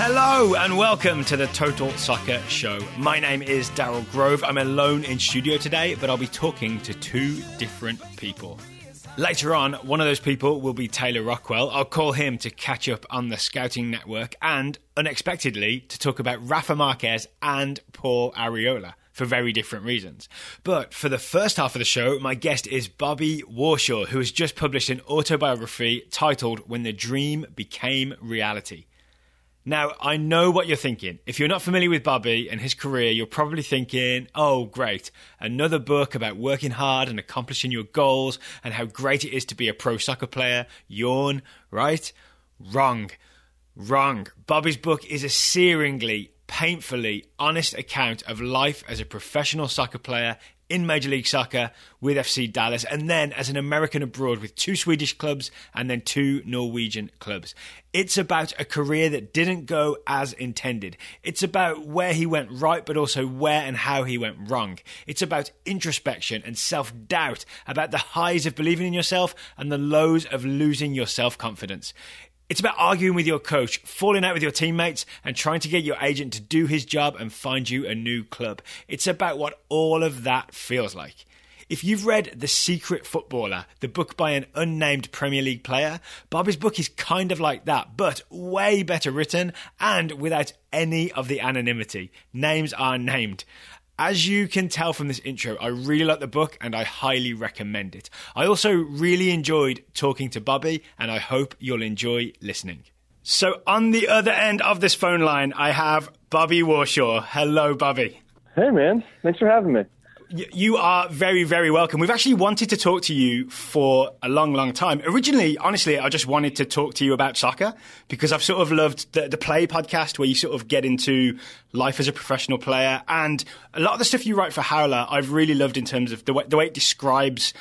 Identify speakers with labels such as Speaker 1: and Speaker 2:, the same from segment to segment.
Speaker 1: Hello and welcome to the Total Soccer Show. My name is Daryl Grove. I'm alone in studio today, but I'll be talking to two different people. Later on, one of those people will be Taylor Rockwell. I'll call him to catch up on the Scouting Network and, unexpectedly, to talk about Rafa Marquez and Paul Arriola for very different reasons. But for the first half of the show, my guest is Bobby Warshaw, who has just published an autobiography titled When the Dream Became Reality. Now, I know what you're thinking. If you're not familiar with Bobby and his career, you're probably thinking, oh, great, another book about working hard and accomplishing your goals and how great it is to be a pro soccer player. Yawn, right? Wrong. Bobby's book is a searingly, painfully honest account of life as a professional soccer player in Major League Soccer with FC Dallas, and then as an American abroad with 2 Swedish clubs and then 2 Norwegian clubs. It's about a career that didn't go as intended. It's about where he went right, but also where and how he went wrong. It's about introspection and self-doubt, about the highs of believing in yourself and the lows of losing your self-confidence. It's about arguing with your coach, falling out with your teammates, and trying to get your agent to do his job and find you a new club. It's about what all of that feels like. If you've read The Secret Footballer, the book by an unnamed Premier League player, Bobby's book is kind of like that, but way better written and without any of the anonymity. Names are named. As you can tell from this intro, I really like the book and I highly recommend it. I also really enjoyed talking to Bobby and I hope you'll enjoy listening. So on the other end of this phone line, I have Bobby Warshaw. Hello, Bobby.
Speaker 2: Hey, man. Thanks for having me.
Speaker 1: You are very, very welcome. We've actually wanted to talk to you for a long, long time. Originally, honestly, I just wanted to talk to you about soccer because I've sort of loved the Play podcast where you sort of get into life as a professional player. And a lot of the stuff you write for Howler, I've really loved in terms of the way it describes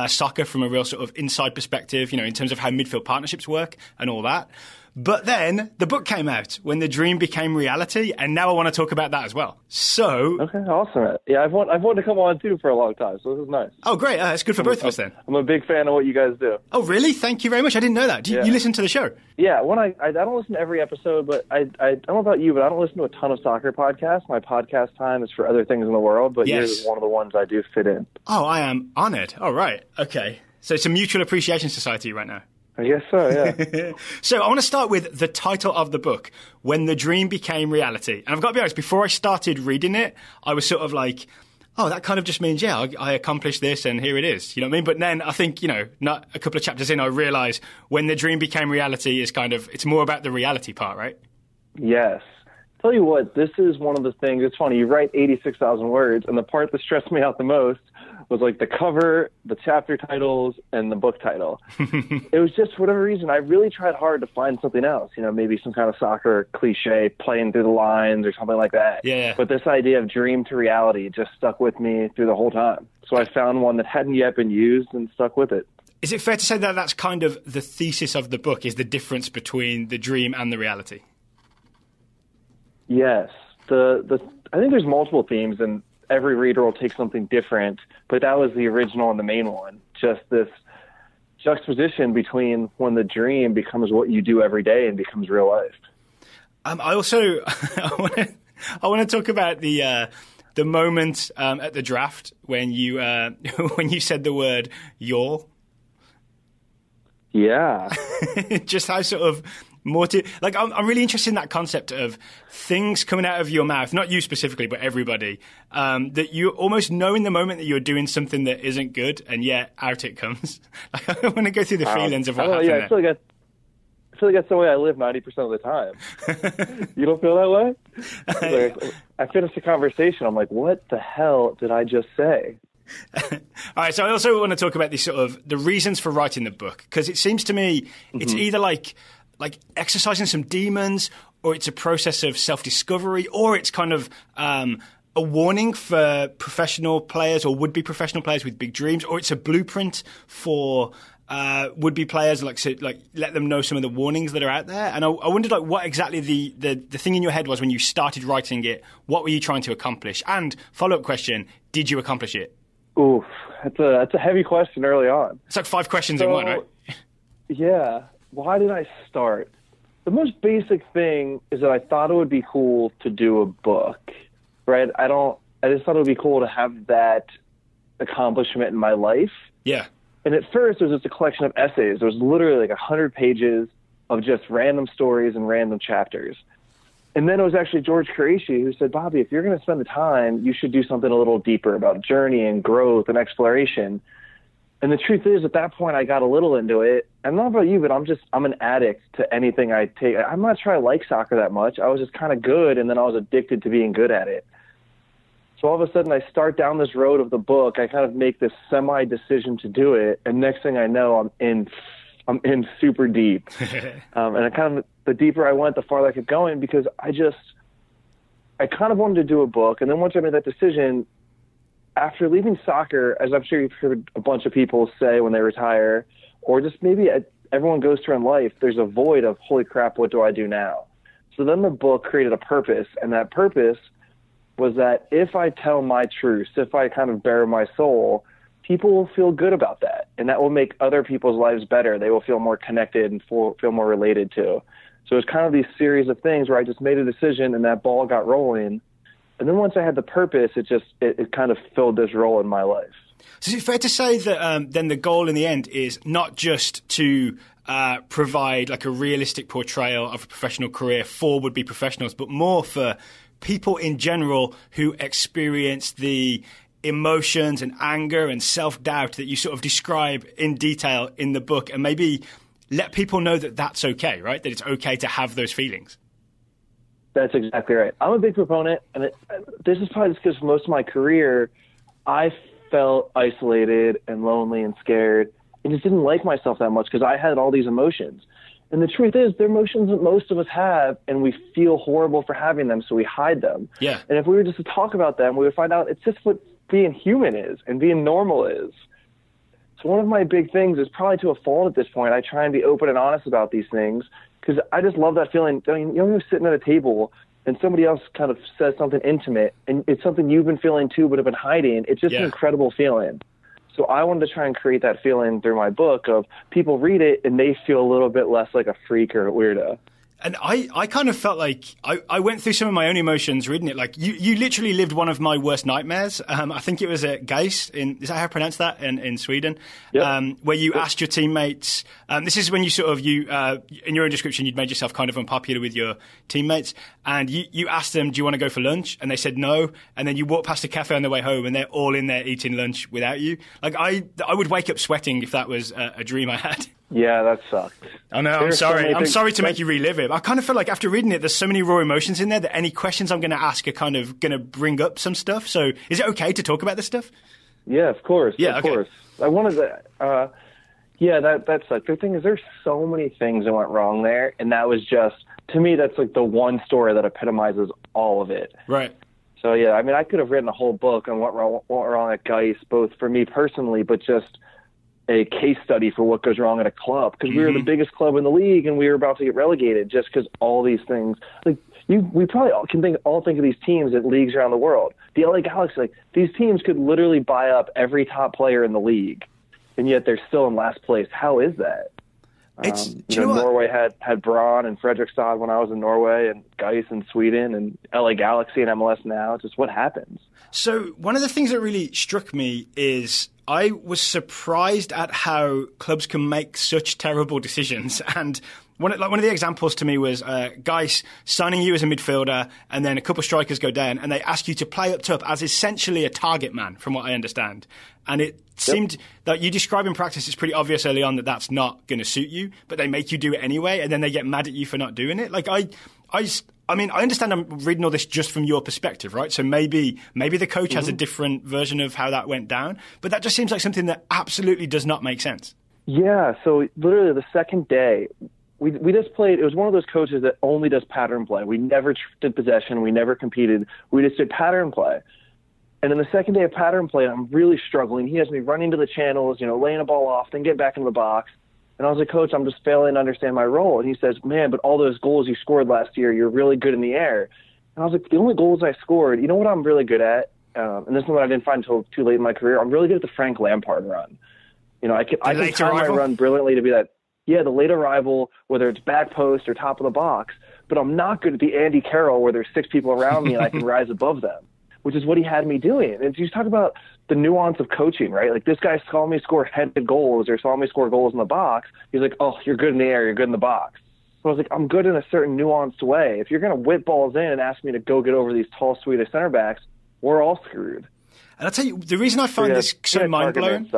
Speaker 1: soccer from a real sort of inside perspective, you know, in terms of how midfield partnerships work and all that. But then the book came out, When the Dream Became Reality, and now I want to talk about that as well. So...
Speaker 2: Okay, awesome. Yeah, I've wanted to come on, too, for a long time, so this is nice.
Speaker 1: Oh, great. It's good for both of us, then.
Speaker 2: I'm a big fan of what you guys do.
Speaker 1: Oh, really? Thank you very much. I didn't know that. Do you listen to the show?
Speaker 2: Yeah, I don't listen to every episode, but I don't know about you, but I don't listen to a ton of soccer podcasts. My podcast time is for other things in the world, but yours is one of the ones I do fit in.
Speaker 1: Oh, I am honored. All right. Okay. So it's a mutual appreciation society right now.
Speaker 2: I guess so, yeah.
Speaker 1: So I want to start with the title of the book, When the Dream Became Reality. And I've got to be honest, before I started reading it, I was sort of like, oh, that kind of just means, I accomplished this and here it is. You know what I mean? But then I think, not a couple of chapters in, I realised when the dream became reality is it's more about the reality part, right?
Speaker 2: Yes. Tell you what, this is one of the things, it's funny, you write 86,000 words, and the part that stressed me out the most was like the cover, the chapter titles, and the book title. It was just, for whatever reason, I really tried hard to find something else, maybe some kind of soccer cliche, playing through the lines or something like that.
Speaker 1: Yeah.
Speaker 2: But this idea of dream to reality just stuck with me through the whole time. So I found one that hadn't yet been used and stuck with it.
Speaker 1: Is it fair to say that that's kind of the thesis of the book, is the difference between the dream and the reality?
Speaker 2: Yes. I think there's multiple themes, and every reader will take something different, but that was the original and the main one. Just this juxtaposition between when the dream becomes what you do every day and becomes real life.
Speaker 1: I also I want to talk about the moment at the draft when you said the word "y'all."
Speaker 2: Yeah.
Speaker 1: Just how sort of I'm really interested in that concept of things coming out of your mouth, not you specifically, but everybody, that you almost know in the moment that you're doing something that isn't good, and yet out it comes. I want to go through the feelings of what happened there.
Speaker 2: I feel like that's the way I live 90% of the time. You don't feel that way? I finished a conversation, I'm like, what the hell did I just say?
Speaker 1: All right, so I also want to talk about the reasons for writing the book, because it seems to me it's either like exercising some demons, or it's a process of self-discovery, or it's kind of a warning for professional players or would-be professional players with big dreams, or it's a blueprint for would-be players, let them know some of the warnings that are out there. And I wondered what exactly the thing in your head was when you started writing it. What were you trying to accomplish? And follow-up question, did you accomplish it?
Speaker 2: Oof, that's a heavy question early on.
Speaker 1: It's like 5 questions in one, right?
Speaker 2: Yeah. Why did I start? The most basic thing is that I thought it would be cool to do a book, right? I just thought it would be cool to have that accomplishment in my life.
Speaker 1: Yeah.
Speaker 2: And at first, it was just a collection of essays. There was literally like 100 pages of just random stories and random chapters. And then it was actually George Qureshi who said, Bobby, if you're going to spend the time, you should do something a little deeper about journey and growth and exploration. And the truth is, at that point, I got a little into it. I'm not about you, but I'm an addict to anything I take. I'm not sure I like soccer that much. I was just kind of good, and then I was addicted to being good at it. So all of a sudden, I start down this road of the book. I kind of make this semi-decision to do it, and next thing I know, I'm in super deep. And the deeper I went, the farther I kept going, because I kind of wanted to do a book. And then once I made that decision, after leaving soccer, as I'm sure you've heard a bunch of people say when they retire, or just maybe everyone goes through in life, there's a void of, holy crap, what do I do now? So then the book created a purpose, and that purpose was that if I tell my truths, if I kind of bare my soul, people will feel good about that, and that will make other people's lives better. They will feel more connected and feel more related to. So it's kind of these series of things where I just made a decision, and that ball got rolling. And then once I had the purpose, it kind of filled this role in my life.
Speaker 1: So is it fair to say that then the goal in the end is not just to provide like a realistic portrayal of a professional career for would-be professionals, but more for people in general who experience the emotions and anger and self-doubt that you sort of describe in detail in the book, and maybe let people know that that's okay, right? That it's okay to have those feelings.
Speaker 2: That's exactly right. I'm a big proponent, and this is probably just because for most of my career, I felt isolated and lonely and scared and just didn't like myself that much because I had all these emotions. And the truth is, they're emotions that most of us have, and we feel horrible for having them, so we hide them.
Speaker 1: Yeah.
Speaker 2: And if we were just to talk about them, we would find out it's just what being human is and being normal is. So one of my big things is probably to a fault at this point. I try and be open and honest about these things because I just love that feeling. I mean, you're sitting at a table and somebody else kind of says something intimate, and it's something you've been feeling too but have been hiding. It's just an incredible feeling. So I wanted to try and create that feeling through my book of people read it and they feel a little bit less like a freak or a weirdo.
Speaker 1: And I kind of felt like I went through some of my own emotions reading it. Like you literally lived one of my worst nightmares. I think it was at Geis is that how I pronounce that in Sweden? Yep. Where you asked your teammates. This is when you sort of in your own description you'd made yourself kind of unpopular with your teammates, and you asked them, do you want to go for lunch? And they said no. And then you walk past a cafe on the way home, and they're all in there eating lunch without you. Like I would wake up sweating if that was a dream I had.
Speaker 2: Yeah, that sucked.
Speaker 1: Oh, no, I'm sorry. I'm sorry to make you relive it. I kind of feel like after reading it, there's so many raw emotions in there that any questions I'm going to ask are kind of going to bring up some stuff. So is it okay to talk about this stuff?
Speaker 2: Yeah, of course.
Speaker 1: Yeah,
Speaker 2: of course. I wanted to, that sucked. The thing is, there's so many things that went wrong there. And that was just, to me, that's like the one story that epitomizes all of it.
Speaker 1: Right.
Speaker 2: So, yeah, I mean, I could have written a whole book on what went wrong at Geis, both for me personally, but just a case study for what goes wrong at a club, because we were the biggest club in the league and we were about to get relegated just because all these things, like we probably all think of these teams at leagues around the world. The LA Galaxy, like these teams could literally buy up every top player in the league, and yet they're still in last place. How is that? Norway had Braun and Fredrikstad when I was in Norway, and Geis in Sweden, and LA Galaxy and MLS now. It's just what happens.
Speaker 1: So one of the things that really struck me is I was surprised at how clubs can make such terrible decisions. And one of the examples to me was Geis signing you as a midfielder, and then a couple of strikers go down, and they ask you to play up top as essentially a target man, from what I understand. And it seemed that you describe in practice, it's pretty obvious early on that that's not going to suit you, but they make you do it anyway, and then they get mad at you for not doing it. Like I mean, I understand I'm reading all this just from your perspective, right? So maybe the coach has a different version of how that went down, but that just seems like something that absolutely does not make sense.
Speaker 2: Yeah, so literally the second day, we just played. It was one of those coaches that only does pattern play. We never did possession. We never competed. We just did pattern play. And in the second day of pattern play, I'm really struggling. He has me running to the channels, laying a ball off, then get back into the box. And I was like, Coach, I'm just failing to understand my role. And he says, man, but all those goals you scored last year, you're really good in the air. And I was like, the only goals I scored, you know what I'm really good at? And this is what I didn't find until too late in my career. I'm really good at the Frank Lampard run. I can time my run brilliantly to be that. Yeah, the late arrival, whether it's back post or top of the box, but I'm not good at the Andy Carroll where there's 6 people around me and I can rise above them, which is what he had me doing. And you talk about the nuance of coaching, right? Like, this guy saw me score headed goals or saw me score goals in the box. He's like, oh, you're good in the air, you're good in the box. So I was like, I'm good in a certain nuanced way. If you're going to whip balls in and ask me to go get over these tall Swedish center backs, we're all screwed.
Speaker 1: And I'll tell you, the reason I find this so mind-blowing...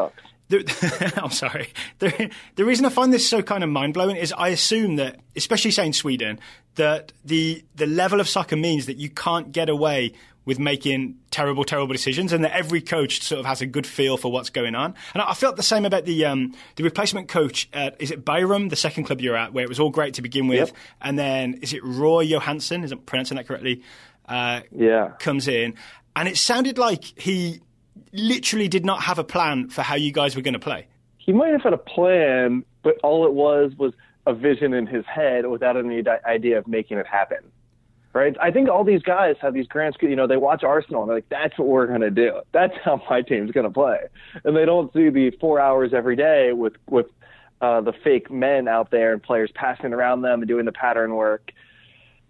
Speaker 1: I'm sorry. The reason I find this so kind of mind-blowing is I assume that, especially saying Sweden, that the level of soccer means that you can't get away with making terrible decisions, and that every coach sort of has a good feel for what's going on. And I felt the same about the replacement coach at, is it Byram, the second club you're at, where it was all great to begin with, yep. And then, is it Roy Johansson, is I pronouncing that correctly? Comes in, and it sounded like he literally did not have a plan for how you guys were going to play.
Speaker 2: He might have had a plan, but all it was a vision in his head without any idea of making it happen. Right? I think all these guys have these grand, they watch Arsenal and they're like, that's what we're going to do. That's how my team's going to play. And they don't see the 4 hours every day with the fake men out there and players passing around them and doing the pattern work.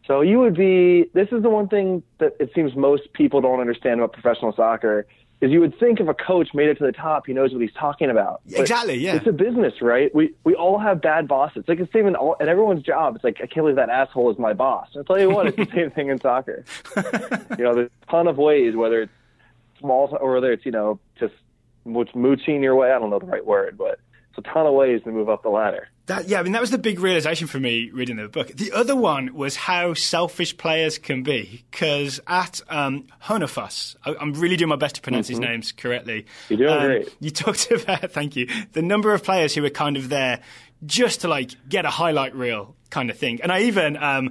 Speaker 2: So this is the one thing that it seems most people don't understand about professional soccer is you would think if a coach made it to the top, he knows what he's talking about.
Speaker 1: Exactly, yeah.
Speaker 2: It's a business, right? We all have bad bosses. It's like the same at everyone's job. It's like, I can't believe that asshole is my boss. I'll tell you what, it's the same thing in soccer. There's a ton of ways, whether it's small or whether it's, just mooching your way. I don't know the right word, but it's a ton of ways to move up the ladder.
Speaker 1: That was the big realization for me reading the book. The other one was how selfish players can be. Because at Honefus, I'm really doing my best to pronounce his names correctly.
Speaker 2: You're doing great.
Speaker 1: You talked about, thank you, the number of players who were kind of there just to get a highlight reel kind of thing. And I even, I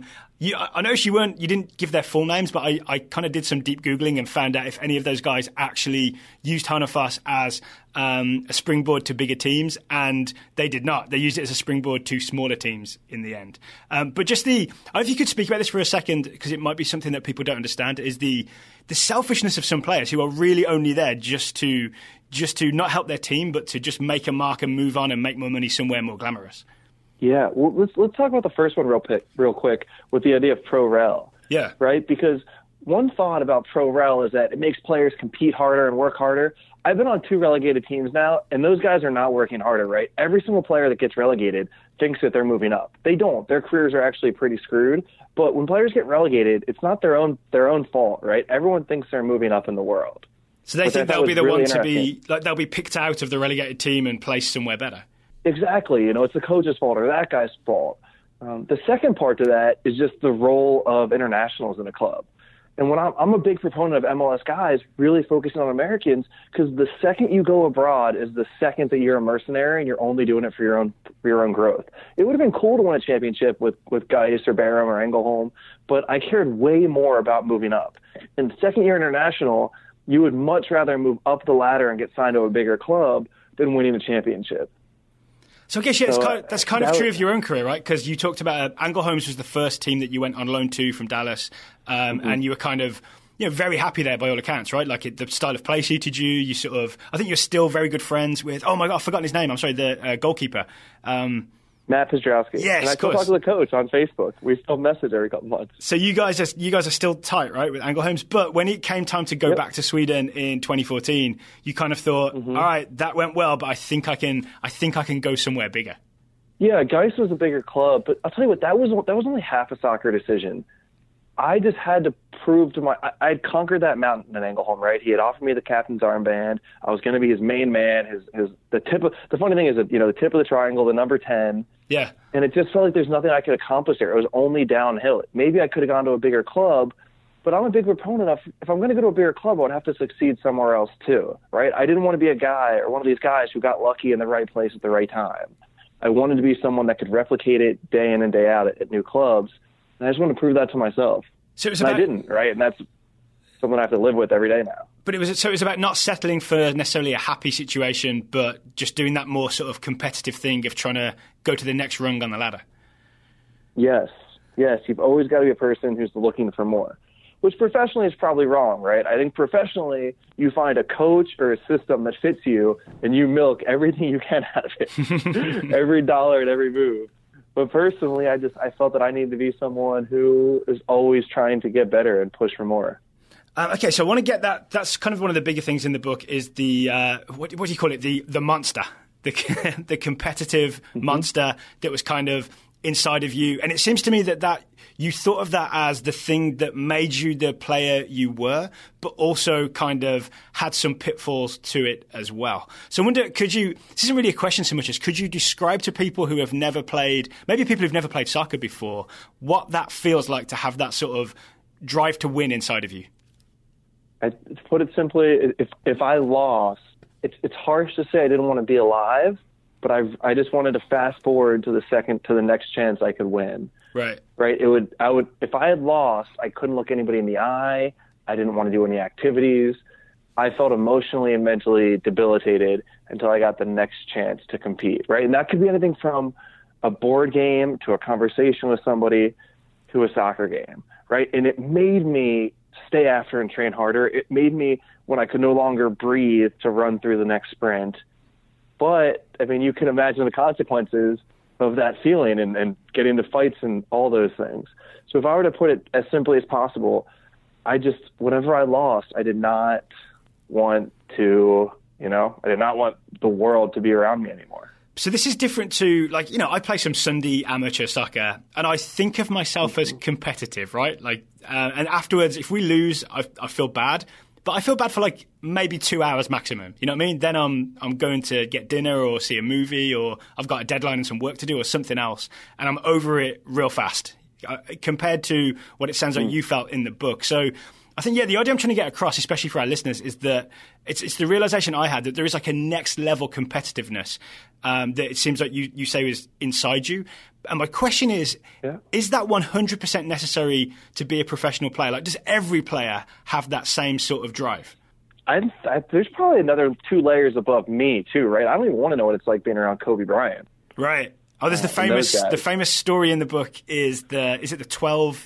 Speaker 1: noticed you didn't give their full names, but I kind of did some deep Googling and found out if any of those guys actually used Honefus as a springboard to bigger teams, and they did not. They used it as a springboard to smaller teams in the end. But just I don't know if you could speak about this for a second, because it might be something that people don't understand, is the selfishness of some players who are really only there just to not help their team, but to just make a mark and move on and make more money somewhere more glamorous.
Speaker 2: Yeah, well, let's talk about the first one real quick with the idea of pro rel.
Speaker 1: Yeah.
Speaker 2: Right? Because one thought about pro rel is that it makes players compete harder and work harder. I've been on 2 relegated teams now, and those guys are not working harder, right? Every single player that gets relegated thinks that they're moving up. They don't. Their careers are actually pretty screwed. But when players get relegated, it's not their own fault, right? Everyone thinks they're moving up in the world.
Speaker 1: So they think they'll be the one to be, they'll be picked out of the relegated team and placed somewhere better.
Speaker 2: Exactly. It's the coach's fault or that guy's fault. The second part to that is just the role of internationals in a club. And when I'm a big proponent of MLS guys really focusing on Americans, because the second you go abroad is the second that you're a mercenary and you're only doing it for your own growth. It would have been cool to win a championship with Gais or Barham or Engelholm, but I cared way more about moving up. And the second you're international, you would much rather move up the ladder and get signed to a bigger club than winning a championship.
Speaker 1: So I guess that's kind of true of your own career, right? Because you talked about Engelholm's was the first team that you went on loan to from Dallas, and you were kind of very happy there by all accounts, right? Like the style of play suited you. You sort of, I think you're still very good friends with. Oh my God, I've forgotten his name. I'm sorry, the goalkeeper.
Speaker 2: Matt Piestrowski.
Speaker 1: Yes,
Speaker 2: and I still talk to the coach on Facebook. We still message every couple months.
Speaker 1: So you guys are still tight, right, with Engelholm's? But when it came time to go back to Sweden in 2014, you kind of thought, all right, that went well, but I think I can go somewhere bigger.
Speaker 2: Yeah, Gais was a bigger club, but I'll tell you what, that was only half a soccer decision. I just had to prove to I'd conquered that mountain in Engelholm, right? He had offered me the captain's armband. I was going to be his main man, the funny thing is that, the tip of the triangle, the number 10.
Speaker 1: Yeah.
Speaker 2: And it just felt like there's nothing I could accomplish there. It was only downhill. Maybe I could have gone to a bigger club, but I'm a big proponent of, if I'm going to go to a bigger club, I would have to succeed somewhere else too, right? I didn't want to be a guy or one of these guys who got lucky in the right place at the right time. I wanted to be someone that could replicate it day in and day out at new clubs. And I just want to prove that to myself.
Speaker 1: So
Speaker 2: I didn't, right? And that's something I have to live with every day now.
Speaker 1: But it was about not settling for necessarily a happy situation, but just doing that more sort of competitive thing of trying to go to the next rung on the ladder.
Speaker 2: Yes. You've always got to be a person who's looking for more. which professionally is probably wrong, right? I think professionally you find a coach or a system that fits you and you milk everything you can out of it, every dollar and every move. But personally, I felt that I needed to be someone who is always trying to get better and push for more.
Speaker 1: Okay, so I want to get that. That's kind of one of the bigger things in the book is the, what do you call it? The monster, the competitive monster that was kind of inside of you. And it seems to me that you thought of that as the thing that made you the player you were, but also kind of had some pitfalls to it as well. So I wonder, this isn't really a question so much as could you describe to people who have never played, maybe people who've never played soccer before, what that feels like to have that sort of drive to win inside of you?
Speaker 2: To put it simply, if I lost, it's harsh to say I didn't want to be alive, but I just wanted to fast forward to the next chance I could win.
Speaker 1: Right.
Speaker 2: Right. If I had lost, I couldn't look anybody in the eye. I didn't want to do any activities. I felt emotionally and mentally debilitated until I got the next chance to compete. Right. And that could be anything from a board game to a conversation with somebody to a soccer game. Right. And it made me stay after and train harder. It made me, when I could no longer breathe, to run through the next sprint. But, I mean, you can imagine the consequences of that feeling and getting into fights and all those things. So if I were to put it as simply as possible, whenever I lost, I did not want to, I did not want the world to be around me anymore.
Speaker 1: So this is different to, I play some Sunday amateur soccer, and I think of myself as competitive, right? And afterwards, if we lose, I feel bad. But I feel bad for maybe 2 hours maximum. You know what I mean? Then I'm going to get dinner or see a movie, or I've got a deadline and some work to do or something else, and I'm over it real fast compared to what it sounds like you felt in the book. So I think, the idea I'm trying to get across, especially for our listeners, is that it's the realization I had that there is a next level competitiveness that it seems like you say is inside you. And my question is that 100% necessary to be a professional player? Does every player have that same sort of drive?
Speaker 2: There's probably another 2 layers above me too, right? I don't even want to know what it's like being around Kobe Bryant.
Speaker 1: Right. Oh, there's the famous story in the book is it the 12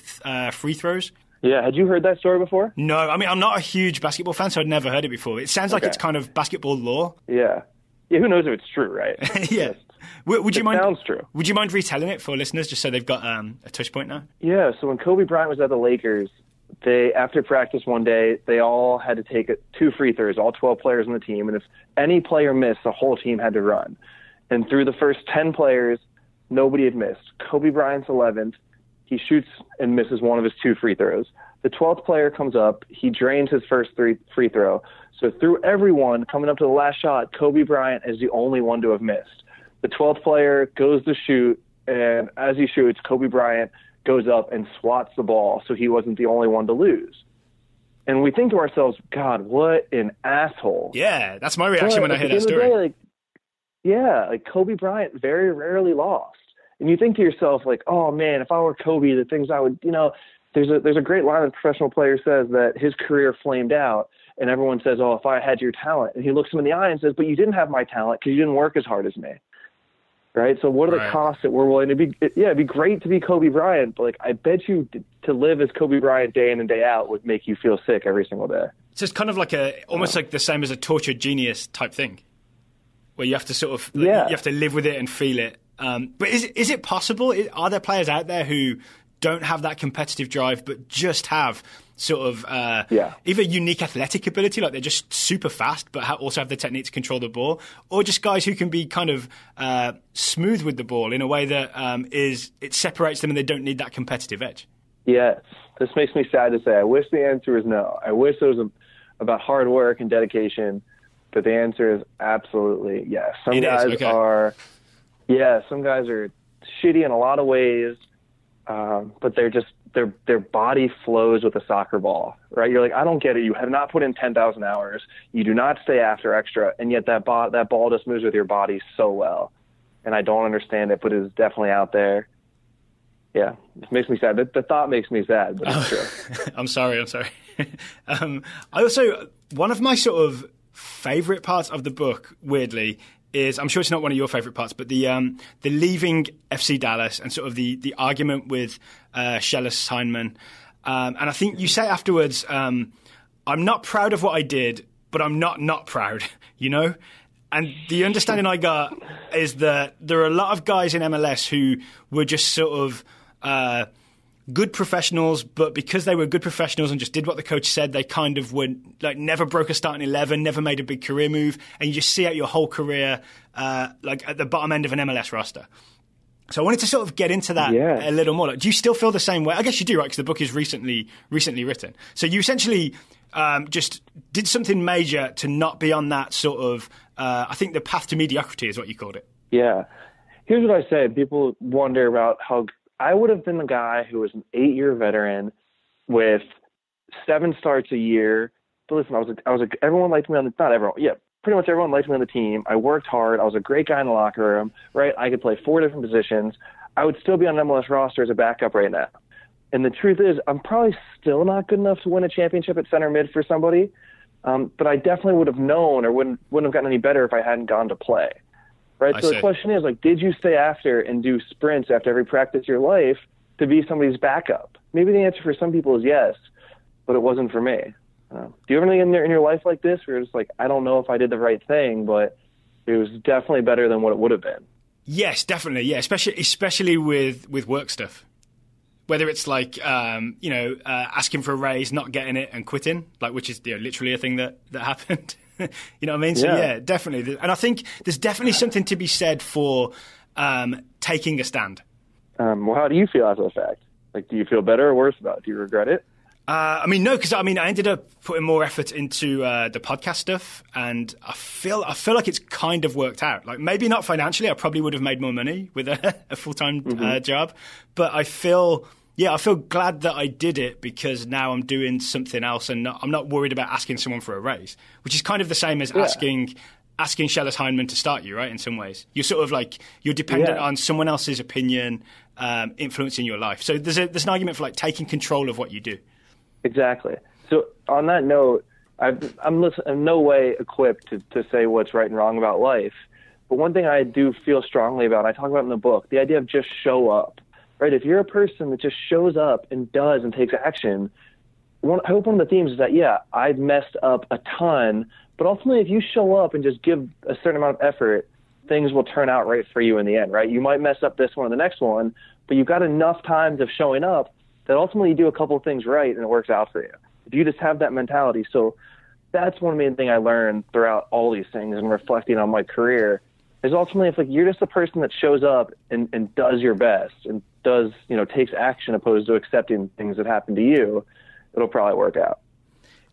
Speaker 1: free throws?
Speaker 2: Yeah. Had you heard that story before?
Speaker 1: No. I mean, I'm not a huge basketball fan, so I'd never heard it before. It sounds like it's kind of basketball lore.
Speaker 2: Yeah. Yeah. Who knows if it's true, right?
Speaker 1: Yeah. Would you mind?
Speaker 2: Sounds true.
Speaker 1: Would you mind retelling it for listeners, just so they've got a touch point now?
Speaker 2: Yeah. So when Kobe Bryant was at the Lakers, after practice one day, they all had to take 2 free throws, all 12 players on the team, and if any player missed, the whole team had to run. And through the first 10 players, nobody had missed. Kobe Bryant's 11th. He shoots and misses one of his 2 free throws. The 12th player comes up. He drains his first free throw. So through everyone coming up to the last shot, Kobe Bryant is the only one to have missed. The 12th player goes to shoot, and as he shoots, Kobe Bryant goes up and swats the ball, so he wasn't the only one to lose. And we think to ourselves, God, what an asshole.
Speaker 1: Yeah, that's my reaction when I hear that story.
Speaker 2: Kobe Bryant very rarely lost. And you think to yourself, oh, man, if I were Kobe, the things I would, there's a great line that a professional player says that his career flamed out, and everyone says, oh, if I had your talent. And he looks him in the eye and says, but you didn't have my talent because you didn't work as hard as me. Right. So what are the costs that we're willing to be? Yeah, it'd be great to be Kobe Bryant, but I bet you to live as Kobe Bryant day in and day out would make you feel sick every single day.
Speaker 1: So it's kind of almost like the same as a tortured genius type thing, where you have to sort of you have to live with it and feel it. But is it possible? Are there players out there who don't have that competitive drive, but just have sort of either unique athletic ability, like they're just super fast, but also have the technique to control the ball, or just guys who can be kind of smooth with the ball in a way that it separates them and they don't need that competitive edge? Yes.
Speaker 2: This makes me sad to say. I wish the answer was no. I wish it was about hard work and dedication, but the answer is absolutely yes. Some guys are shitty in a lot of ways, but they're just their body flows with a soccer ball, right? You're like, I don't get it. You have not put in 10,000 hours. You do not stay after extra, and yet that ball just moves with your body so well. And I don't understand it, but it is definitely out there. Yeah, it makes me sad. The thought makes me sad, but it's true.
Speaker 1: I'm sorry. I also, one of my sort of favorite parts of the book, weirdly, is, I'm sure it's not one of your favorite parts, but the leaving FC Dallas and sort of the argument with Sheller Steinman. And I think you say afterwards, I'm not proud of what I did, but I'm not proud, you know? And the understanding I got is that there are a lot of guys in MLS who were just sort of good professionals, but because they were good professionals and just did what the coach said, they kind of were like never broke a starting 11, never made a big career move, and you just see out your whole career like at the bottom end of an MLS roster. So I wanted to sort of get into that a little more. Like, do you still feel the same way? I guess you do, right? Because the book is recently written. So you essentially just did something major to not be on that sort of, I think the path to mediocrity is what you called it.
Speaker 2: Yeah. Here's what I say. People wonder about how I would have been the guy who was an 8-year veteran with 7 starts a year. But listen, everyone liked me not everyone. Yeah, pretty much everyone liked me on the team. I worked hard. I was a great guy in the locker room, right? I could play 4 different positions. I would still be on an MLS roster as a backup right now. And the truth is, I'm probably still not good enough to win a championship at center mid for somebody. But I definitely would have known or wouldn't have gotten any better if I hadn't gone to play. Right. So the question is, like, did you stay after and do sprints after every practice of your life to be somebody's backup? Maybe the answer for some people is yes, but it wasn't for me. Do you have anything in your life like this where you're just like, I don't know if I did the right thing, but it was definitely better than what it would have been?
Speaker 1: Yes, definitely. Yeah, especially with work stuff. Whether it's like, asking for a raise, not getting it and quitting, like, which is literally a thing that happened. You know what I mean? So, yeah, definitely. And I think there's definitely something to be said for taking a stand.
Speaker 2: Well, how do you feel after the fact? Like, do you feel better or worse about it? Do you regret it?
Speaker 1: No, because I ended up putting more effort into the podcast stuff, and I feel like it's kind of worked out. Like, maybe not financially, I probably would have made more money with a full-time job, but I feel glad that I did it because now I'm doing something else, and I'm not worried about asking someone for a raise, which is kind of the same as asking Schellas Hyndman to start you, right? In some ways, you're sort of like you're dependent on someone else's opinion influencing your life. So there's an argument for like taking control of what you do.
Speaker 2: Exactly. So on that note, I'm in no way equipped to say what's right and wrong about life. But one thing I do feel strongly about, I talk about in the book, the idea of just show up, right? If you're a person that just shows up and does and takes action, I hope one of the themes is that, I've messed up a ton, but ultimately if you show up and just give a certain amount of effort, things will turn out right for you in the end, right? You might mess up this one or the next one, but you've got enough times of showing up that ultimately you do a couple of things right and it works out for you. If you just have that mentality. So that's one main thing I learned throughout all these things and reflecting on my career is ultimately if like you're just a person that shows up and does your best and does, takes action opposed to accepting things that happen to you, it'll probably work out.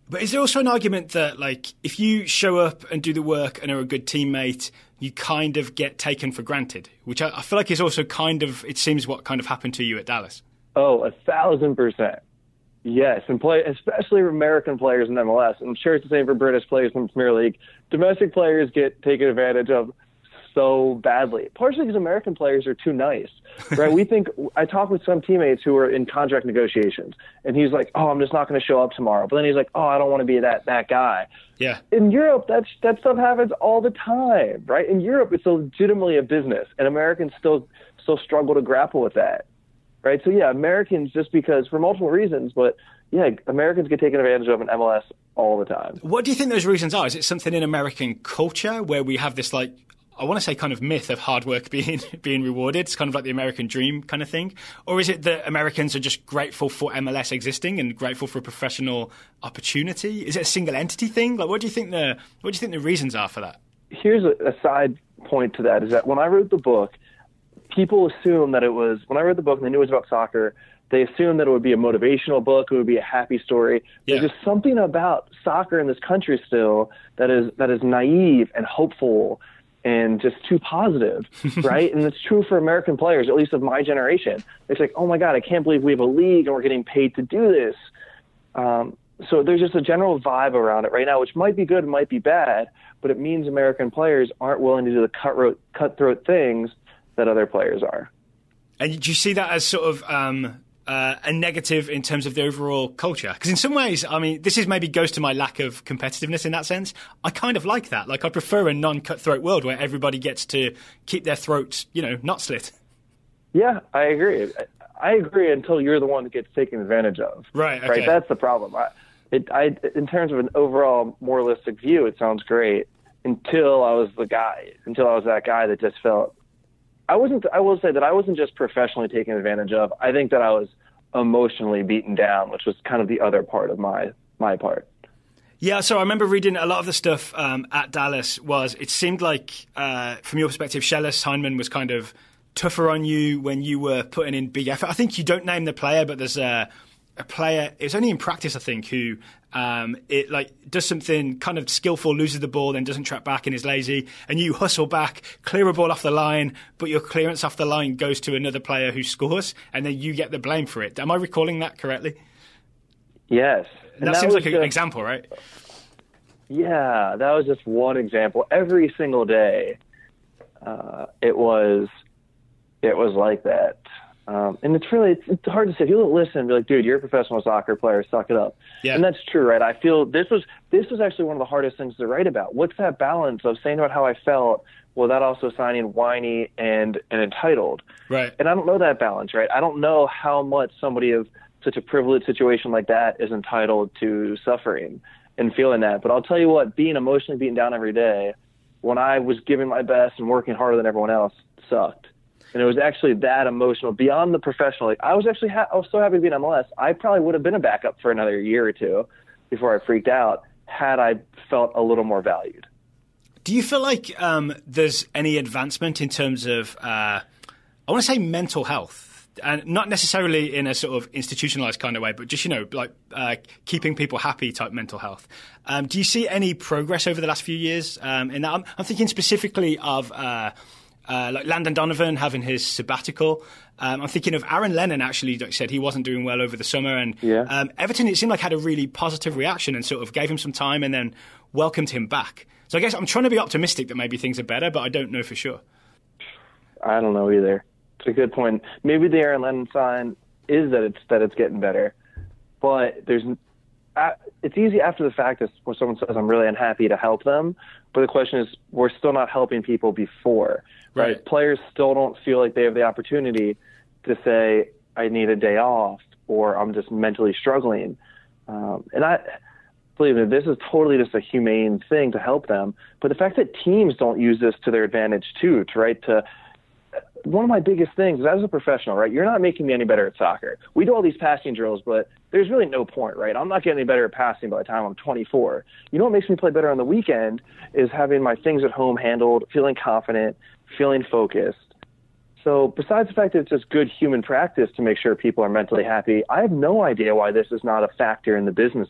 Speaker 1: But is there also an argument that like if you show up and do the work and are a good teammate, you kind of get taken for granted, which I feel like is also it seems what kind of happened to you at Dallas.
Speaker 2: Oh, 1,000%. Yes, and especially American players in MLS. I'm sure it's the same for British players in the Premier League. Domestic players get taken advantage of so badly, partially because American players are too nice, right? I talk with some teammates who are in contract negotiations, and he's like, oh, I'm just not going to show up tomorrow. But then he's like, oh, I don't want to be that guy.
Speaker 1: Yeah.
Speaker 2: In Europe, that stuff happens all the time, right? In Europe, it's legitimately a business, and Americans still struggle to grapple with that. Right. So, Americans, just because for multiple reasons, but Americans get taken advantage of in MLS all the time.
Speaker 1: What do you think those reasons are? Is it something in American culture where we have this, like, I want to say kind of myth of hard work being rewarded? It's kind of like the American dream kind of thing. Or is it that Americans are just grateful for MLS existing and grateful for a professional opportunity? Is it a single entity thing? Like, what do you think the reasons are for that?
Speaker 2: Here's a side point to that is that when I wrote the book, people assume that when I read the book and they knew it was about soccer, they assumed that it would be a motivational book, it would be a happy story. Yeah. There's just something about soccer in this country still that is naive and hopeful and just too positive, right? And it's true for American players, at least of my generation. It's like, oh my God, I can't believe we have a league and we're getting paid to do this. So there's just a general vibe around it right now, which might be good, might be bad, but it means American players aren't willing to do the cutthroat things that other players are.
Speaker 1: And do you see that as sort of a negative in terms of the overall culture? Because in some ways, I mean, this maybe goes to my lack of competitiveness in that sense. I kind of like that. Like, I prefer a non-cutthroat world where everybody gets to keep their throats, not slit.
Speaker 2: Yeah, I agree. I agree until you're the one that gets taken advantage of.
Speaker 1: Right. Okay.
Speaker 2: Right. That's the problem. In terms of an overall moralistic view, it sounds great until I was that guy that just felt I will say that I wasn't just professionally taken advantage of. I think that I was emotionally beaten down, which was kind of the other part of my part.
Speaker 1: Yeah, so I remember reading a lot of the stuff at Dallas it seemed like, from your perspective, Schellas Heinemann was kind of tougher on you when you were putting in big effort. I think you don't name the player, but there's a player, it's only in practice, I think, who does something kind of skillful, loses the ball, then doesn't track back and is lazy, and you hustle back, clear a ball off the line, but your clearance off the line goes to another player who scores, and then you get the blame for it. Am I recalling that correctly?
Speaker 2: Yes.
Speaker 1: That seems like an example, right?
Speaker 2: Yeah, that was just one example. Every single day, it was like that. And it's hard to say. People don't listen and be like, dude, you're a professional soccer player, suck it up.
Speaker 1: Yeah.
Speaker 2: And that's true, right? I feel this was actually one of the hardest things to write about. What's that balance of saying about how I felt without also signing whiny and entitled?
Speaker 1: Right.
Speaker 2: And I don't know that balance, right? I don't know how much somebody of such a privileged situation like that is entitled to suffering and feeling that. But I'll tell you what, being emotionally beaten down every day when I was giving my best and working harder than everyone else sucked. And it was actually that emotional beyond the professional. Like, I was actually I was so happy to be in MLS. I probably would have been a backup for another year or two before I freaked out had I felt a little more valued.
Speaker 1: Do you feel like there's any advancement in terms of, I want to say mental health? And not necessarily in a sort of institutionalized kind of way, but just, keeping people happy type mental health. Do you see any progress over the last few years in that? I'm thinking specifically of like Landon Donovan having his sabbatical. I'm thinking of Aaron Lennon, actually, like said he wasn't doing well over the summer. And Everton, it seemed like, had a really positive reaction and sort of gave him some time and then welcomed him back. So I guess I'm trying to be optimistic that maybe things are better, but I don't know for sure.
Speaker 2: I don't know either. It's a good point. Maybe the Aaron Lennon sign is that it's getting better, but it's easy after the fact when someone says I'm really unhappy to help them. But the question is, we're still not helping people before, right? Players still don't feel like they have the opportunity to say I need a day off or I'm just mentally struggling. And I believe me, this is totally just a humane thing to help them. But the fact that teams don't use this to their advantage too, one of my biggest things is, as a professional, right, you're not making me any better at soccer. We do all these passing drills, but there's really no point, right? I'm not getting any better at passing by the time I'm 24. You know what makes me play better on the weekend is having my things at home handled, feeling confident, feeling focused. So besides the fact that it's just good human practice to make sure people are mentally happy, I have no idea why this is not a factor in the business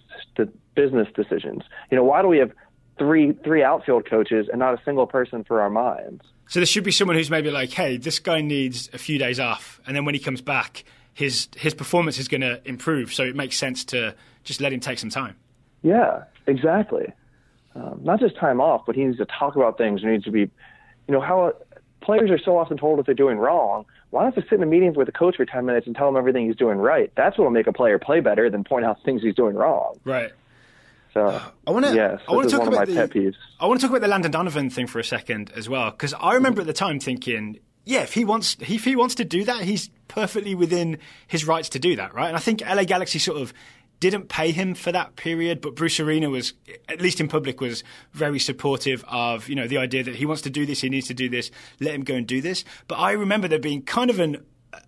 Speaker 2: decisions. Why do we have three outfield coaches and not a single person for our minds?
Speaker 1: So there should be someone who's maybe like, hey, this guy needs a few days off, and then when he comes back, his performance is going to improve, so it makes sense to just let him take some time.
Speaker 2: Yeah, exactly. Not just time off, but he needs to talk about things. There needs to be, how players are so often told what they're doing wrong. Why not just sit in a meeting with a coach for 10 minutes and tell him everything he's doing right? That's what will make a player play better than point out things he's doing wrong.
Speaker 1: Right.
Speaker 2: So, I want to talk about pet peeves.
Speaker 1: I want to talk about the Landon Donovan thing for a second as well, because I remember at the time thinking, yeah, if he wants to do that, he's perfectly within his rights to do that, right? And I think LA Galaxy sort of didn't pay him for that period, but Bruce Arena was, at least in public, was very supportive of the idea that he wants to do this, he needs to do this, let him go and do this. But I remember there being kind of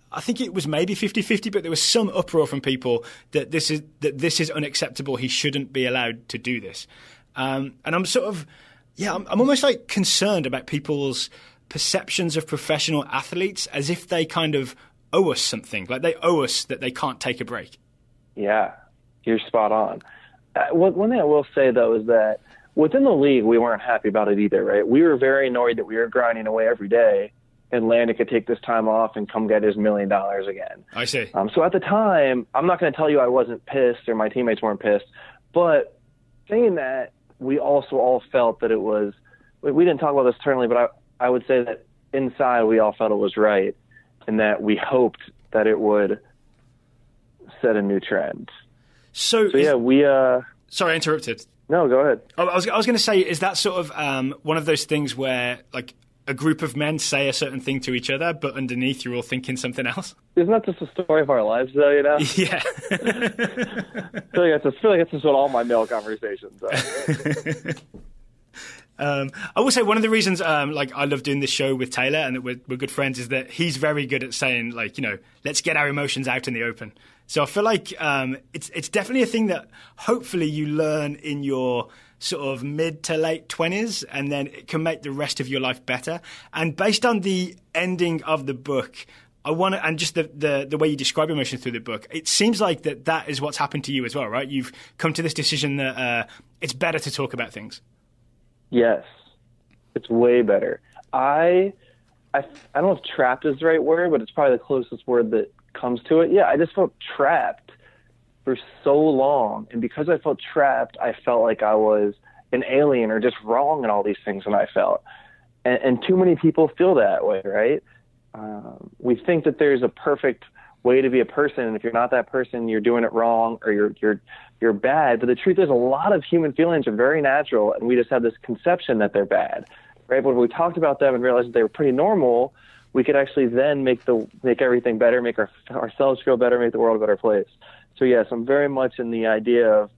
Speaker 1: I think it was maybe 50-50, but there was some uproar from people that this is unacceptable. He shouldn't be allowed to do this. And I'm sort of, I'm almost like concerned about people's perceptions of professional athletes as if they kind of owe us something, like they owe us that they can't take a break.
Speaker 2: Yeah, you're spot on. One thing I will say, though, is that within the league, we weren't happy about it either, right? We were very annoyed that we were grinding away every day and Landon could take this time off and come get his $1 million again.
Speaker 1: I see.
Speaker 2: So at the time, I'm not going to tell you I wasn't pissed or my teammates weren't pissed, but saying that, we also all felt that it was – we didn't talk about this internally, but I would say that inside we all felt it was right and that we hoped that it would set a new trend.
Speaker 1: So
Speaker 2: we
Speaker 1: sorry, I interrupted.
Speaker 2: No, go ahead.
Speaker 1: I was going to say, is that sort of one of those things where, like, a group of men say a certain thing to each other, but underneath you're all thinking something else?
Speaker 2: Isn't that just the story of our lives, though, you know?
Speaker 1: Yeah.
Speaker 2: I feel like that's just what all my male conversations are.
Speaker 1: I will say one of the reasons like I love doing this show with Taylor and that we're good friends is that he's very good at saying, like, you know, let's get our emotions out in the open. So I feel like it's definitely a thing that hopefully you learn in your sort of mid to late 20s, and then it can make the rest of your life better. And based on the ending of the book, I want to, and just the way you describe emotions through the book, it seems like that is what's happened to you as well, right? You've come to this decision that it's better to talk about things.
Speaker 2: Yes, it's way better. I don't know if trapped is the right word, but it's probably the closest word that comes to it. Yeah, I just felt trapped for so long. And because I felt trapped, I felt like I was an alien or just wrong in all these things that I felt. And too many people feel that way, right? We think that there's a perfect way to be a person, and if you're not that person, you're doing it wrong or you're bad. But the truth is, a lot of human feelings are very natural, and we just have this conception that they're bad, right? But when we talked about them and realized that they were pretty normal, we could actually then make everything better, make ourselves feel better, make the world a better place. So yes, I'm very much in the idea of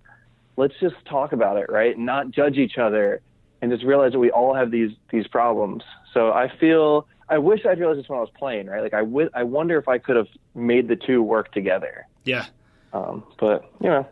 Speaker 2: let's just talk about it, right? Not judge each other, and just realize that we all have these problems. So I wish I'd realized this when I was playing, right? Like I wonder if I could have made the two work together.
Speaker 1: Yeah.
Speaker 2: But, you know.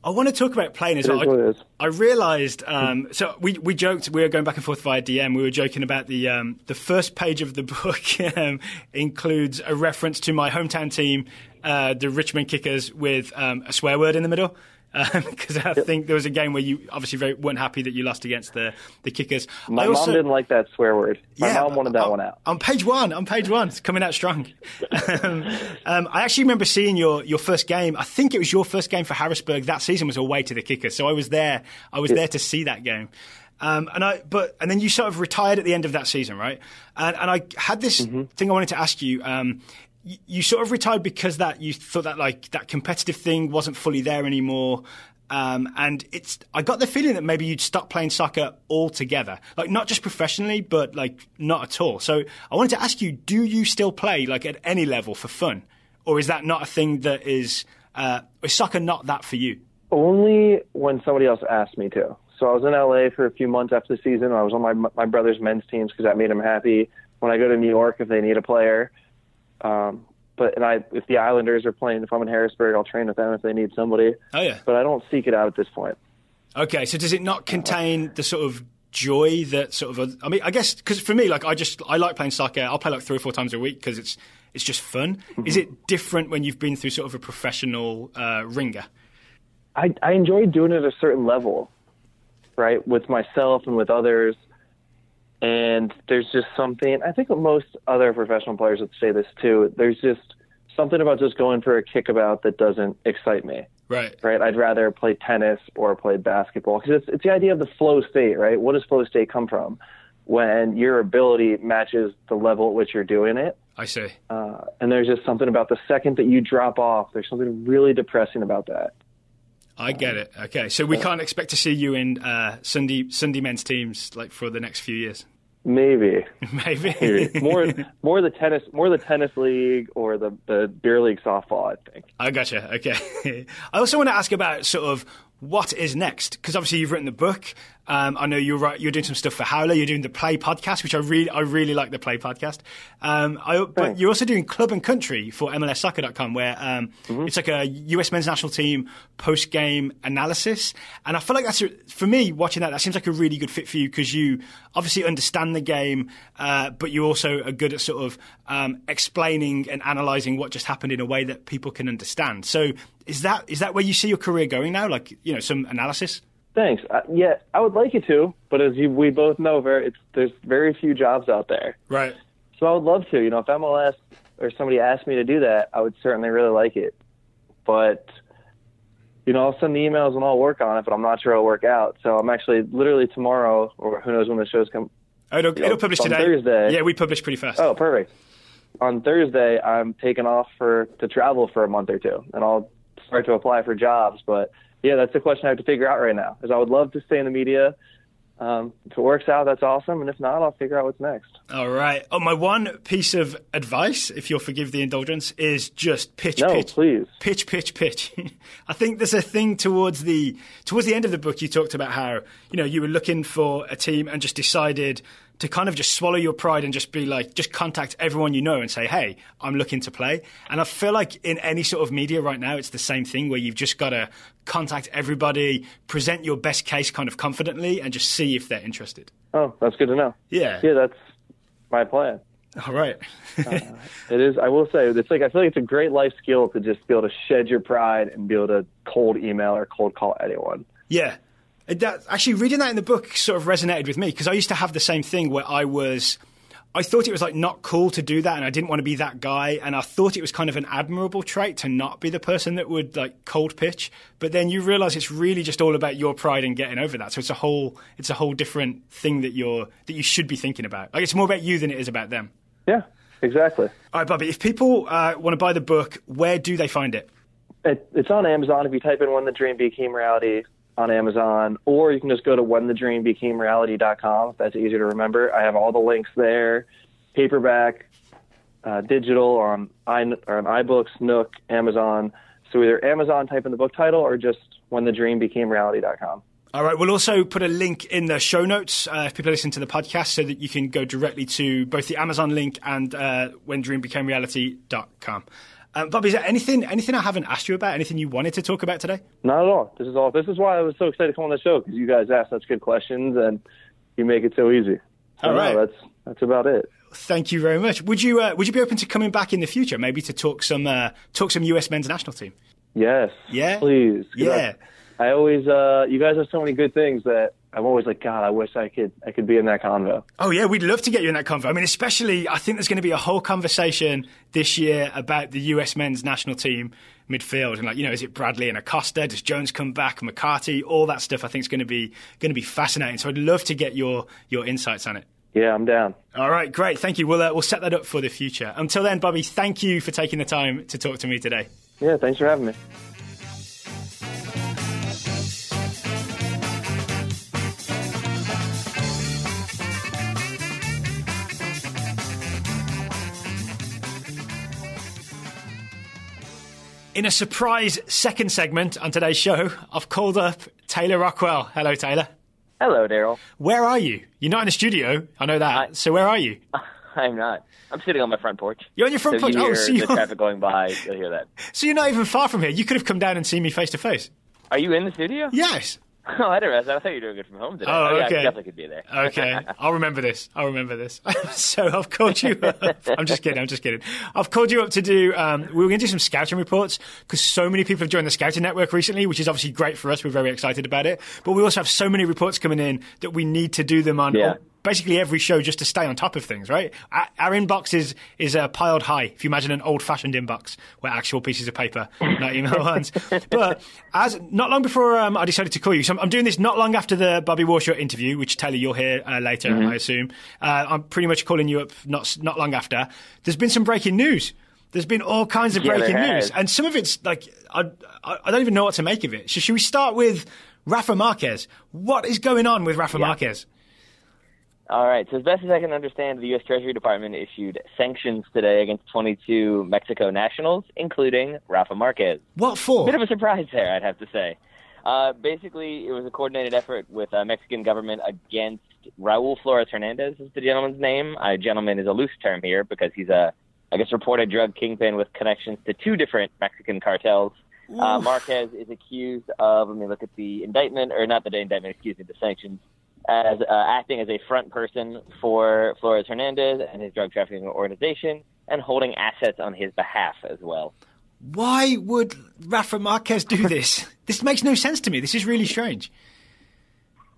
Speaker 1: I want to talk about playing as well. I realised, so we joked, we were going back and forth via DM, we were joking about the first page of the book includes a reference to my hometown team, the Richmond Kickers, with a swear word in the middle. Because I think there was a game where you obviously weren't happy that you lost against the Kickers.
Speaker 2: My mom didn't like that swear word. My mom wanted that one out.
Speaker 1: On page one, it's coming out strong. I actually remember seeing your first game. I think it was your first game for Harrisburg that season was away to the Kickers. So I was there. There to see that game. And then you sort of retired at the end of that season, right? And I had this thing I wanted to ask you. You sort of retired because you thought that like that competitive thing wasn't fully there anymore. And I got the feeling that maybe you'd stop playing soccer altogether, like not just professionally, but like not at all. So I wanted to ask you, do you still play like at any level for fun? Or is that not a thing that is soccer not that for you?
Speaker 2: Only when somebody else asked me to. So I was in LA for a few months after the season. I was on my brother's men's teams because that made him happy. When I go to New York, if they need a player, if the Islanders are playing, if I'm in Harrisburg, I'll train with them if they need somebody.
Speaker 1: Oh yeah.
Speaker 2: But I don't seek it out at this point.
Speaker 1: Okay, so does it not contain the sort of joy that sort of? I mean, I guess because for me, like I like playing soccer. I'll play like 3 or 4 times a week because it's just fun. Mm-hmm. Is it different when you've been through sort of a professional ringer?
Speaker 2: I enjoy doing it at a certain level, right, with myself and with others. And there's just something, I think most other professional players would say this too, there's just something about just going for a kickabout that doesn't excite me.
Speaker 1: Right.
Speaker 2: I'd rather play tennis or play basketball because it's the idea of the flow state, right? What does flow state come from? When your ability matches the level at which you're doing it.
Speaker 1: I see.
Speaker 2: And there's just something about the second that you drop off, there's something really depressing about that.
Speaker 1: I get it. Okay, so we can't expect to see you in Sunday men's teams like for the next few years.
Speaker 2: Maybe. More the tennis league or the beer league softball, I think.
Speaker 1: I gotcha. Okay. I also want to ask about sort of what is next, because obviously you've written the book. I know you're doing some stuff for Howler. You're doing the Play podcast, which I really like the Play podcast. But you're also doing Club and Country for MLSsoccer.com, where it's like a US men's national team post-game analysis. And I feel like for me, watching that seems like a really good fit for you because you obviously understand the game, but you also are good at sort of explaining and analysing what just happened in a way that people can understand. So is that where you see your career going now? Like, you know, some analysis?
Speaker 2: Thanks. Yeah, I would like it to, but as we both know, there's very few jobs out there.
Speaker 1: Right.
Speaker 2: So I would love to. You know, if MLS or somebody asked me to do that, I would certainly really like it. But, you know, I'll send the emails and I'll work on it, but I'm not sure it'll work out. So I'm actually literally tomorrow, or who knows when the show's come.
Speaker 1: It'll publish today.
Speaker 2: Thursday.
Speaker 1: Yeah, we publish pretty fast.
Speaker 2: Oh, perfect. On Thursday, I'm taking off to travel for a month or two, and I'll start to apply for jobs, but yeah, that's the question I have to figure out right now. Is I would love to stay in the media, If it works out, that's awesome. And if not, I'll figure out what's next.
Speaker 1: All right. Oh, my one piece of advice, if you'll forgive the indulgence, is just pitch.
Speaker 2: Please.
Speaker 1: Pitch. I think there's a thing towards the end of the book. You talked about how, you were looking for a team and just decided to kind of just swallow your pride and just be like, just contact everyone you know and say, hey, I'm looking to play. And I feel like in any sort of media right now, it's the same thing where you've just got to contact everybody, present your best case kind of confidently and just see if they're interested.
Speaker 2: Oh, that's good to know.
Speaker 1: Yeah.
Speaker 2: Yeah, that's my plan.
Speaker 1: All right.
Speaker 2: It is. I will say, I feel like it's a great life skill to just be able to shed your pride and be able to cold email or cold call anyone.
Speaker 1: Yeah. Actually, reading that in the book sort of resonated with me because I used to have the same thing where I thought it was like not cool to do that and I didn't want to be that guy. And I thought it was kind of an admirable trait to not be the person that would like cold pitch. But then you realize it's really just all about your pride and getting over that. So it's a whole different thing that you should be thinking about. Like it's more about you than it is about them.
Speaker 2: Yeah, exactly.
Speaker 1: All right, Bobby, if people want to buy the book, where do they find it?
Speaker 2: It's on Amazon. If you type in When the Dream Became Reality on Amazon, or you can just go to whenthedreambecamereality.com if that's easier to remember. I have all the links there, paperback, digital, or on iBooks, Nook, Amazon. So either Amazon, type in the book title, or just whenthedreambecamereality.com. All
Speaker 1: right, we'll also put a link in the show notes if people listen to the podcast so that you can go directly to both the Amazon link and whenthedreambecamereality.com. Bobby, is there anything I haven't asked you about? Anything you wanted to talk about today?
Speaker 2: Not at all. This is why I was so excited to come on the show, because you guys ask such good questions and you make it so easy. So
Speaker 1: all right.
Speaker 2: No, that's about it.
Speaker 1: Thank you very much. Would you be open to coming back in the future, maybe to talk some US men's national team?
Speaker 2: Yes.
Speaker 1: Yeah.
Speaker 2: Please.
Speaker 1: Yeah.
Speaker 2: I always you guys have so many good things that I'm always like, God, I wish I could be in that convo.
Speaker 1: Oh, yeah, we'd love to get you in that convo. I mean, especially, I think there's going to be a whole conversation this year about the US men's national team midfield. And, is it Bradley and Acosta? Does Jones come back? McCarthy? All that stuff I think is going to be fascinating. So I'd love to get your insights on it.
Speaker 2: Yeah, I'm down.
Speaker 1: All right, great. Thank you. We'll set that up for the future. Until then, Bobby, thank you for taking the time to talk to me today.
Speaker 2: Yeah, thanks for having me.
Speaker 1: In a surprise second segment on today's show, I've called up Taylor Rockwell. Hello, Taylor.
Speaker 3: Hello, Daryl.
Speaker 1: Where are you? You're not in the studio. I know that. So where are you?
Speaker 3: I'm not. I'm sitting on my front porch.
Speaker 1: You're on your front porch?
Speaker 3: So the traffic going by, you'll hear that.
Speaker 1: So you're not even far from here. You could have come down and seen me face to face.
Speaker 3: Are you in the studio?
Speaker 1: Yes.
Speaker 3: Oh, I didn't realize that. I thought you were doing it from home today.
Speaker 1: Oh, okay.
Speaker 3: Yeah, I definitely could be there.
Speaker 1: Okay. I'll remember this. So I've called you up. I'm just kidding. I've called you up to do, we were going to do some scouting reports because so many people have joined the Scouting Network recently, which is obviously great for us. We're very excited about it. But we also have so many reports coming in that we need to do them on basically every show just to stay on top of things, right? Our inbox is piled high. If you imagine an old-fashioned inbox where actual pieces of paper, not email ones. But not long before I decided to call you, so I'm doing this not long after the Bobby Warshaw interview, which Taylor you'll hear later, I assume. I'm pretty much calling you up not long after. There's been some breaking news. There's been all kinds of breaking news, and some of it's like I don't even know what to make of it. So should we start with Rafa Marquez? What is going on with Rafa Marquez?
Speaker 3: All right. So as best as I can understand, the U.S. Treasury Department issued sanctions today against 22 Mexico nationals, including Rafa Marquez.
Speaker 1: What for?
Speaker 3: Bit of a surprise there, I'd have to say. Basically, it was a coordinated effort with the Mexican government against Raul Flores Hernandez is the gentleman's name. Gentleman is a loose term here because he's a, reported drug kingpin with connections to two different Mexican cartels. Marquez is accused of, let me look at the indictment, or not the indictment, excuse me, the sanctions, as acting as a front person for Flores Hernandez and his drug trafficking organization and holding assets on his behalf as well.
Speaker 1: Why would Rafa Marquez do this? This makes no sense to me. This is really strange.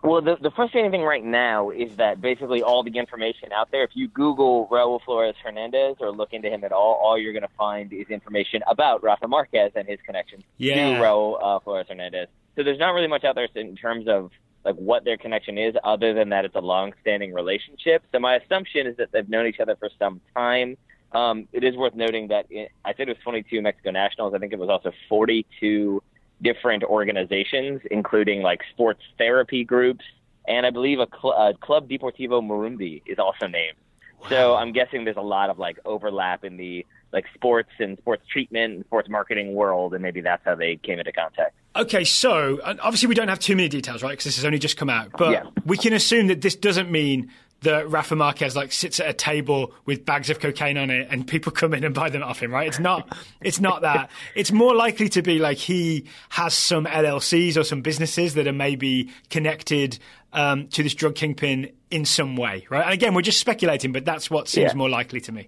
Speaker 3: Well, the frustrating thing right now is that basically all the information out there, if you Google Raul Flores Hernandez or look into him at all you're going to find is information about Rafa Marquez and his connections to Raul Flores Hernandez. So there's not really much out there in terms of like what their connection is, other than that it's a long-standing relationship. So my assumption is that they've known each other for some time. It is worth noting that I said it was 22 Mexico nationals. I think it was also 42 different organizations, including like sports therapy groups, and I believe a Club Deportivo Morumbi is also named. Wow. So I'm guessing there's a lot of like overlap in the like sports and sports treatment and sports marketing world, and maybe that's how they came into contact.
Speaker 1: Okay, so obviously we don't have too many details, right? Because this has only just come out, but we can assume that this doesn't mean that Rafa Marquez like sits at a table with bags of cocaine on it and people come in and buy them off him, right? It's not that. It's more likely to be like he has some LLCs or some businesses that are maybe connected to this drug kingpin in some way, right? And again, we're just speculating, but that's what seems more likely to me.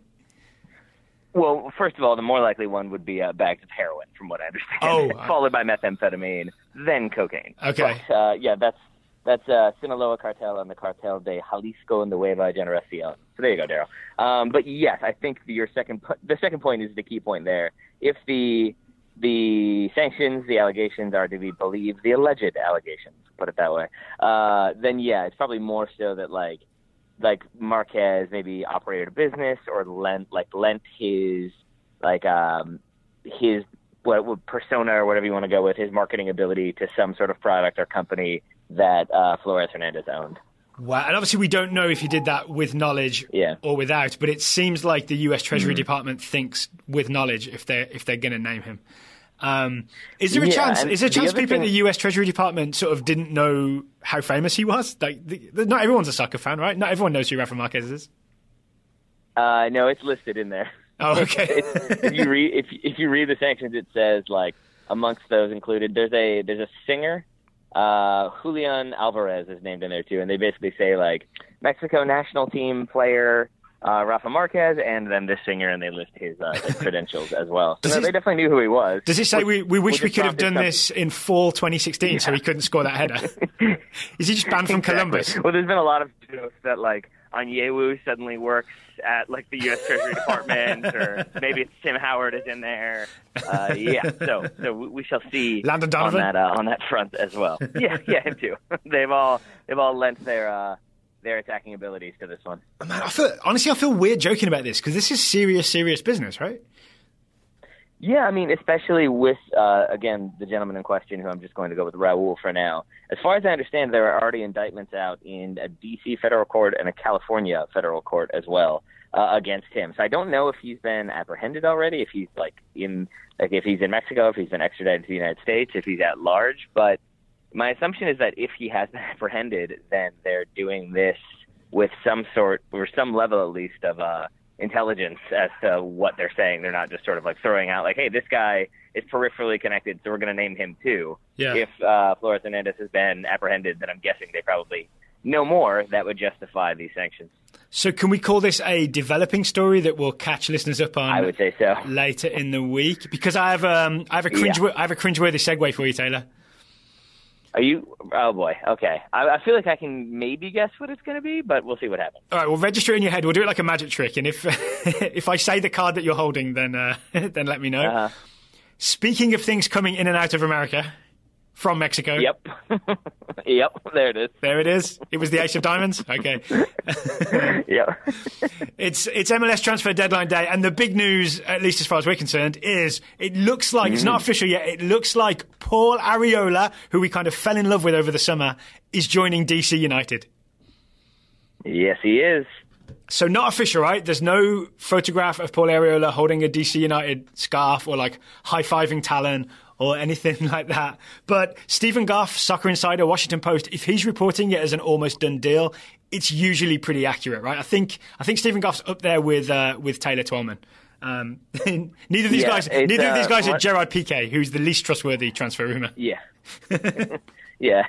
Speaker 3: Well, first of all, the more likely one would be bags of heroin, from what I understand, followed by methamphetamine, then cocaine.
Speaker 1: Okay.
Speaker 3: But, that's Sinaloa cartel and the Cartel de Jalisco and Nueva Generación. So there you go, Daryl. But yes, I think the second point is the key point there. If the sanctions, the allegations are to be believed, the alleged allegations, put it that way, then it's probably more so that like Marquez maybe operated a business or lent his his persona or whatever you want to go with, his marketing ability to some sort of product or company that Flores Hernandez owned.
Speaker 1: Wow. And obviously we don't know if he did that with knowledge or without, but it seems like the U.S. Treasury Department thinks with knowledge if they're going to name him. Is there a chance? Is there a chance people at the U.S. Treasury Department sort of didn't know how famous he was? Like, not everyone's a soccer fan, right? Not everyone knows who Rafa Marquez is.
Speaker 3: No, it's listed in there.
Speaker 1: Oh, okay.
Speaker 3: if you read the sanctions, it says like amongst those included, there's a singer. Julian Alvarez is named in there too, and they basically say like Mexico national team player Rafa Marquez, and then this singer, and they list his credentials as well. So they definitely knew who he was.
Speaker 1: Does it say we wish we could have done this in fall 2016 so he couldn't score that header? Is he just banned from Columbus?
Speaker 3: Well, there's been a lot of jokes that like Onyewu suddenly works at like the U.S. Treasury Department, or maybe it's Tim Howard is in there. So we shall see
Speaker 1: Landon Donovan
Speaker 3: on that front as well. Yeah, him too. They've all lent their attacking abilities to this one.
Speaker 1: Man, I feel weird joking about this because this is serious business, right?
Speaker 3: Yeah, I mean, especially with, again, the gentleman in question, who I'm just going to go with Raul for now. As far as I understand, there are already indictments out in a D.C. federal court and a California federal court as well against him. So I don't know if he's been apprehended already, if he's if he's in Mexico, if he's been extradited to the United States, if he's at large. But my assumption is that if he has been apprehended, then they're doing this with some sort, or some level at least, of intelligence as to what they're saying. They're not just sort of like throwing out like, hey, this guy is peripherally connected, so we're going to name him too.
Speaker 1: Yeah.
Speaker 3: If Flores Hernandez has been apprehended, then I'm guessing they probably know more that would justify these sanctions.
Speaker 1: So can we call this a developing story that will catch listeners up on?
Speaker 3: I would say so.
Speaker 1: Later in the week, because I have a cringeworthy segue for you, Taylor.
Speaker 3: Are you? Oh boy. Okay. I feel like I can maybe guess what it's going to be, but we'll see what happens.
Speaker 1: All right. We'll register it in your head. We'll do it like a magic trick, and if if I say the card that you're holding, then let me know.
Speaker 3: Uh-huh.
Speaker 1: Speaking of things coming in and out of America from Mexico.
Speaker 3: Yep. Yep. There it is.
Speaker 1: There it is. It was the Ace of Diamonds. Okay.
Speaker 3: Yep.
Speaker 1: It's MLS Transfer Deadline Day, and the big news, at least as far as we're concerned, is it looks like, it's not official yet, it looks like Paul Arriola, who we kind of fell in love with over the summer, is joining DC United.
Speaker 3: Yes, he is.
Speaker 1: So not official, right? There's no photograph of Paul Arriola holding a DC United scarf or like high-fiving Talon or anything like that. But Stephen Goff, Soccer Insider, Washington Post, if he's reporting it as an almost done deal, it's usually pretty accurate, right? I think Stephen Goff's up there with Taylor Twellman. Neither of these guys are Gerard Piqué, who's the least trustworthy transfer rumor.
Speaker 3: Yeah. Yeah.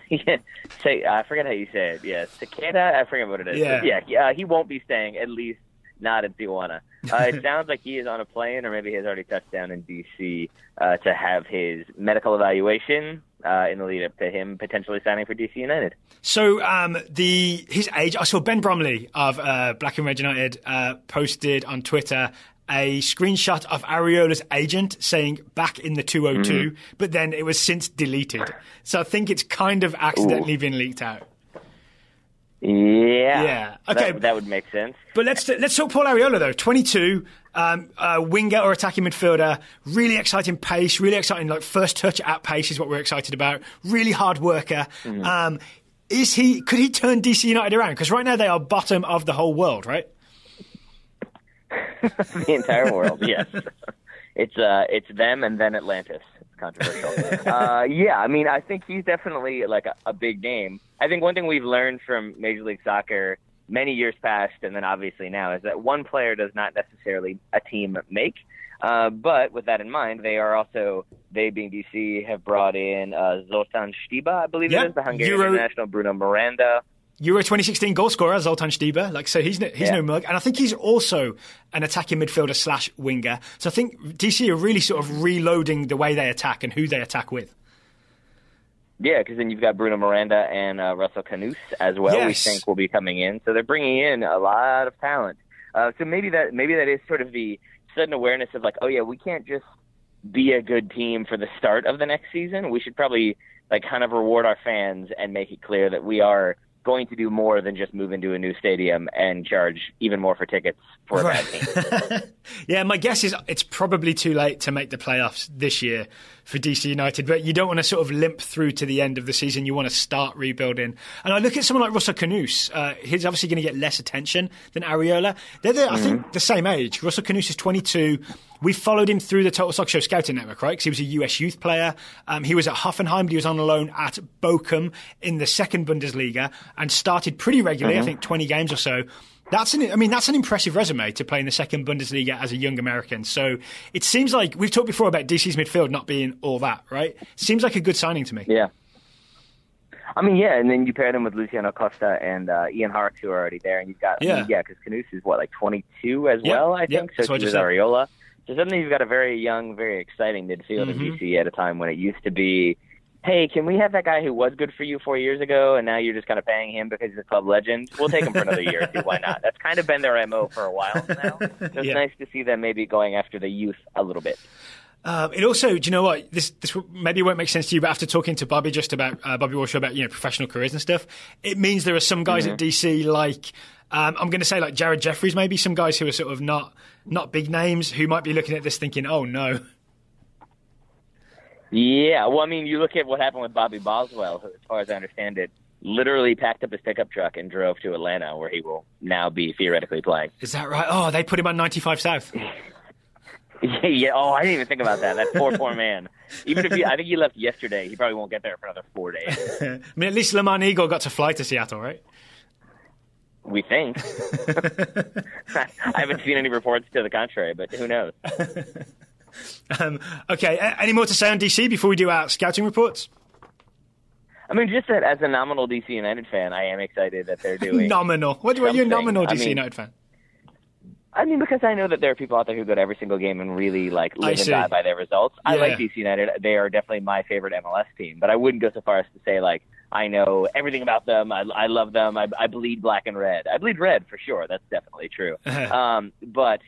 Speaker 3: I forget how you say it. Yeah, Cicada. I forget what it is. Yeah. He won't be staying, at least not in Tijuana. It sounds like he is on a plane, or maybe he has already touched down in D.C. To have his medical evaluation in the lead up to him potentially signing for DC United.
Speaker 1: So his age, I saw Ben Bromley of Black and Red United posted on Twitter a screenshot of Arriola's agent saying back in the 202, but then it was since deleted. So I think it's kind of accidentally been leaked out.
Speaker 3: Yeah.
Speaker 1: Okay.
Speaker 3: That would make sense.
Speaker 1: But let's talk Paul Arriola, though. 22, winger or attacking midfielder, really exciting pace, really exciting, like first touch at pace is what we're excited about. Really hard worker. Could he turn DC United around? Because right now they are bottom of the whole world, right?
Speaker 3: The entire world, yes. It's them and then Atlantis. It's controversial. Yeah, I mean, I think he's definitely like a big name. I think one thing we've learned from Major League Soccer many years past, and then obviously now, is that one player does not necessarily a team make. But with that in mind, they being DC, have brought in Zoltan Stiba, I believe it is, the Hungarian international, Bruno Miranda.
Speaker 1: Euro 2016 goal scorer, Zoltan Stiba. So he's no mug. And I think he's also an attacking midfielder / winger. So I think DC are really sort of reloading the way they attack and who they attack with.
Speaker 3: Yeah, because then you've got Bruno Miranda and Russell Canus as well.
Speaker 1: Yes.
Speaker 3: We think will be coming in. So they're bringing in a lot of talent. So maybe that is sort of the sudden awareness of like, oh yeah, we can't just be a good team for the start of the next season. We should probably like kind of reward our fans and make it clear that we are going to do more than just move into a new stadium and charge even more for tickets for a bad team.
Speaker 1: Yeah, my guess is it's probably too late to make the playoffs this year for DC United, but you don't want to sort of limp through to the end of the season. You want to start rebuilding. And I look at someone like Russell Canus. He's obviously going to get less attention than Arriola. They're, I think, the same age. Russell Canus is 22. We followed him through the Total Soccer Show Scouting Network, right? Because he was a US youth player. He was at Hoffenheim, but he was on loan at Bochum in the second Bundesliga and started pretty regularly, I think 20 games or so. That's an impressive resume to play in the second Bundesliga as a young American. So it seems like, we've talked before about DC's midfield not being all that, right? Seems like a good signing to me.
Speaker 3: Yeah. I mean, yeah, and then you paired him with Luciano Costa and Ian Harks, who are already there, and you've got, because Canus is, like 22 as well, I think, so is Arriola. So suddenly you've got a very young, very exciting midfield in DC at a time when it used to be, hey, can we have that guy who was good for you 4 years ago, and now you're just kind of paying him because he's a club legend? We'll take him for another year or two. Why not? That's kind of been their MO for a while now. So it's nice to see them maybe going after the youth a little bit.
Speaker 1: It also, do you know what? This maybe won't make sense to you, but after talking to Bobby just about Bobby Warshaw about professional careers and stuff, it means there are some guys at DC like I'm going to say like Jared Jeffries, maybe some guys who are sort of not big names who might be looking at this thinking, oh no.
Speaker 3: Yeah, well, I mean, you look at what happened with Bobby Boswell, who, as far as I understand it, literally packed up his pickup truck and drove to Atlanta, where he will now be theoretically playing.
Speaker 1: Is that right? Oh, they put him on 95 South.
Speaker 3: Yeah. Oh, I didn't even think about that. That poor man. Even if I think he left yesterday, he probably won't get there for another 4 days.
Speaker 1: I mean, at least Lamar Eagle got to fly to Seattle, right?
Speaker 3: We think. I haven't seen any reports to the contrary, but who knows?
Speaker 1: Okay, any more to say on DC before we do our scouting reports?
Speaker 3: I mean, just that as a nominal DC United fan, I am excited that they're doing
Speaker 1: nominal. What are you a nominal DC United fan?
Speaker 3: I mean, because I know that there are people out there who go to every single game and really like live and die by their results. I like DC United. They are definitely my favorite MLS team, but I wouldn't go so far as to say like I know everything about them. I love them. I bleed black and red. I bleed red for sure. That's definitely true. But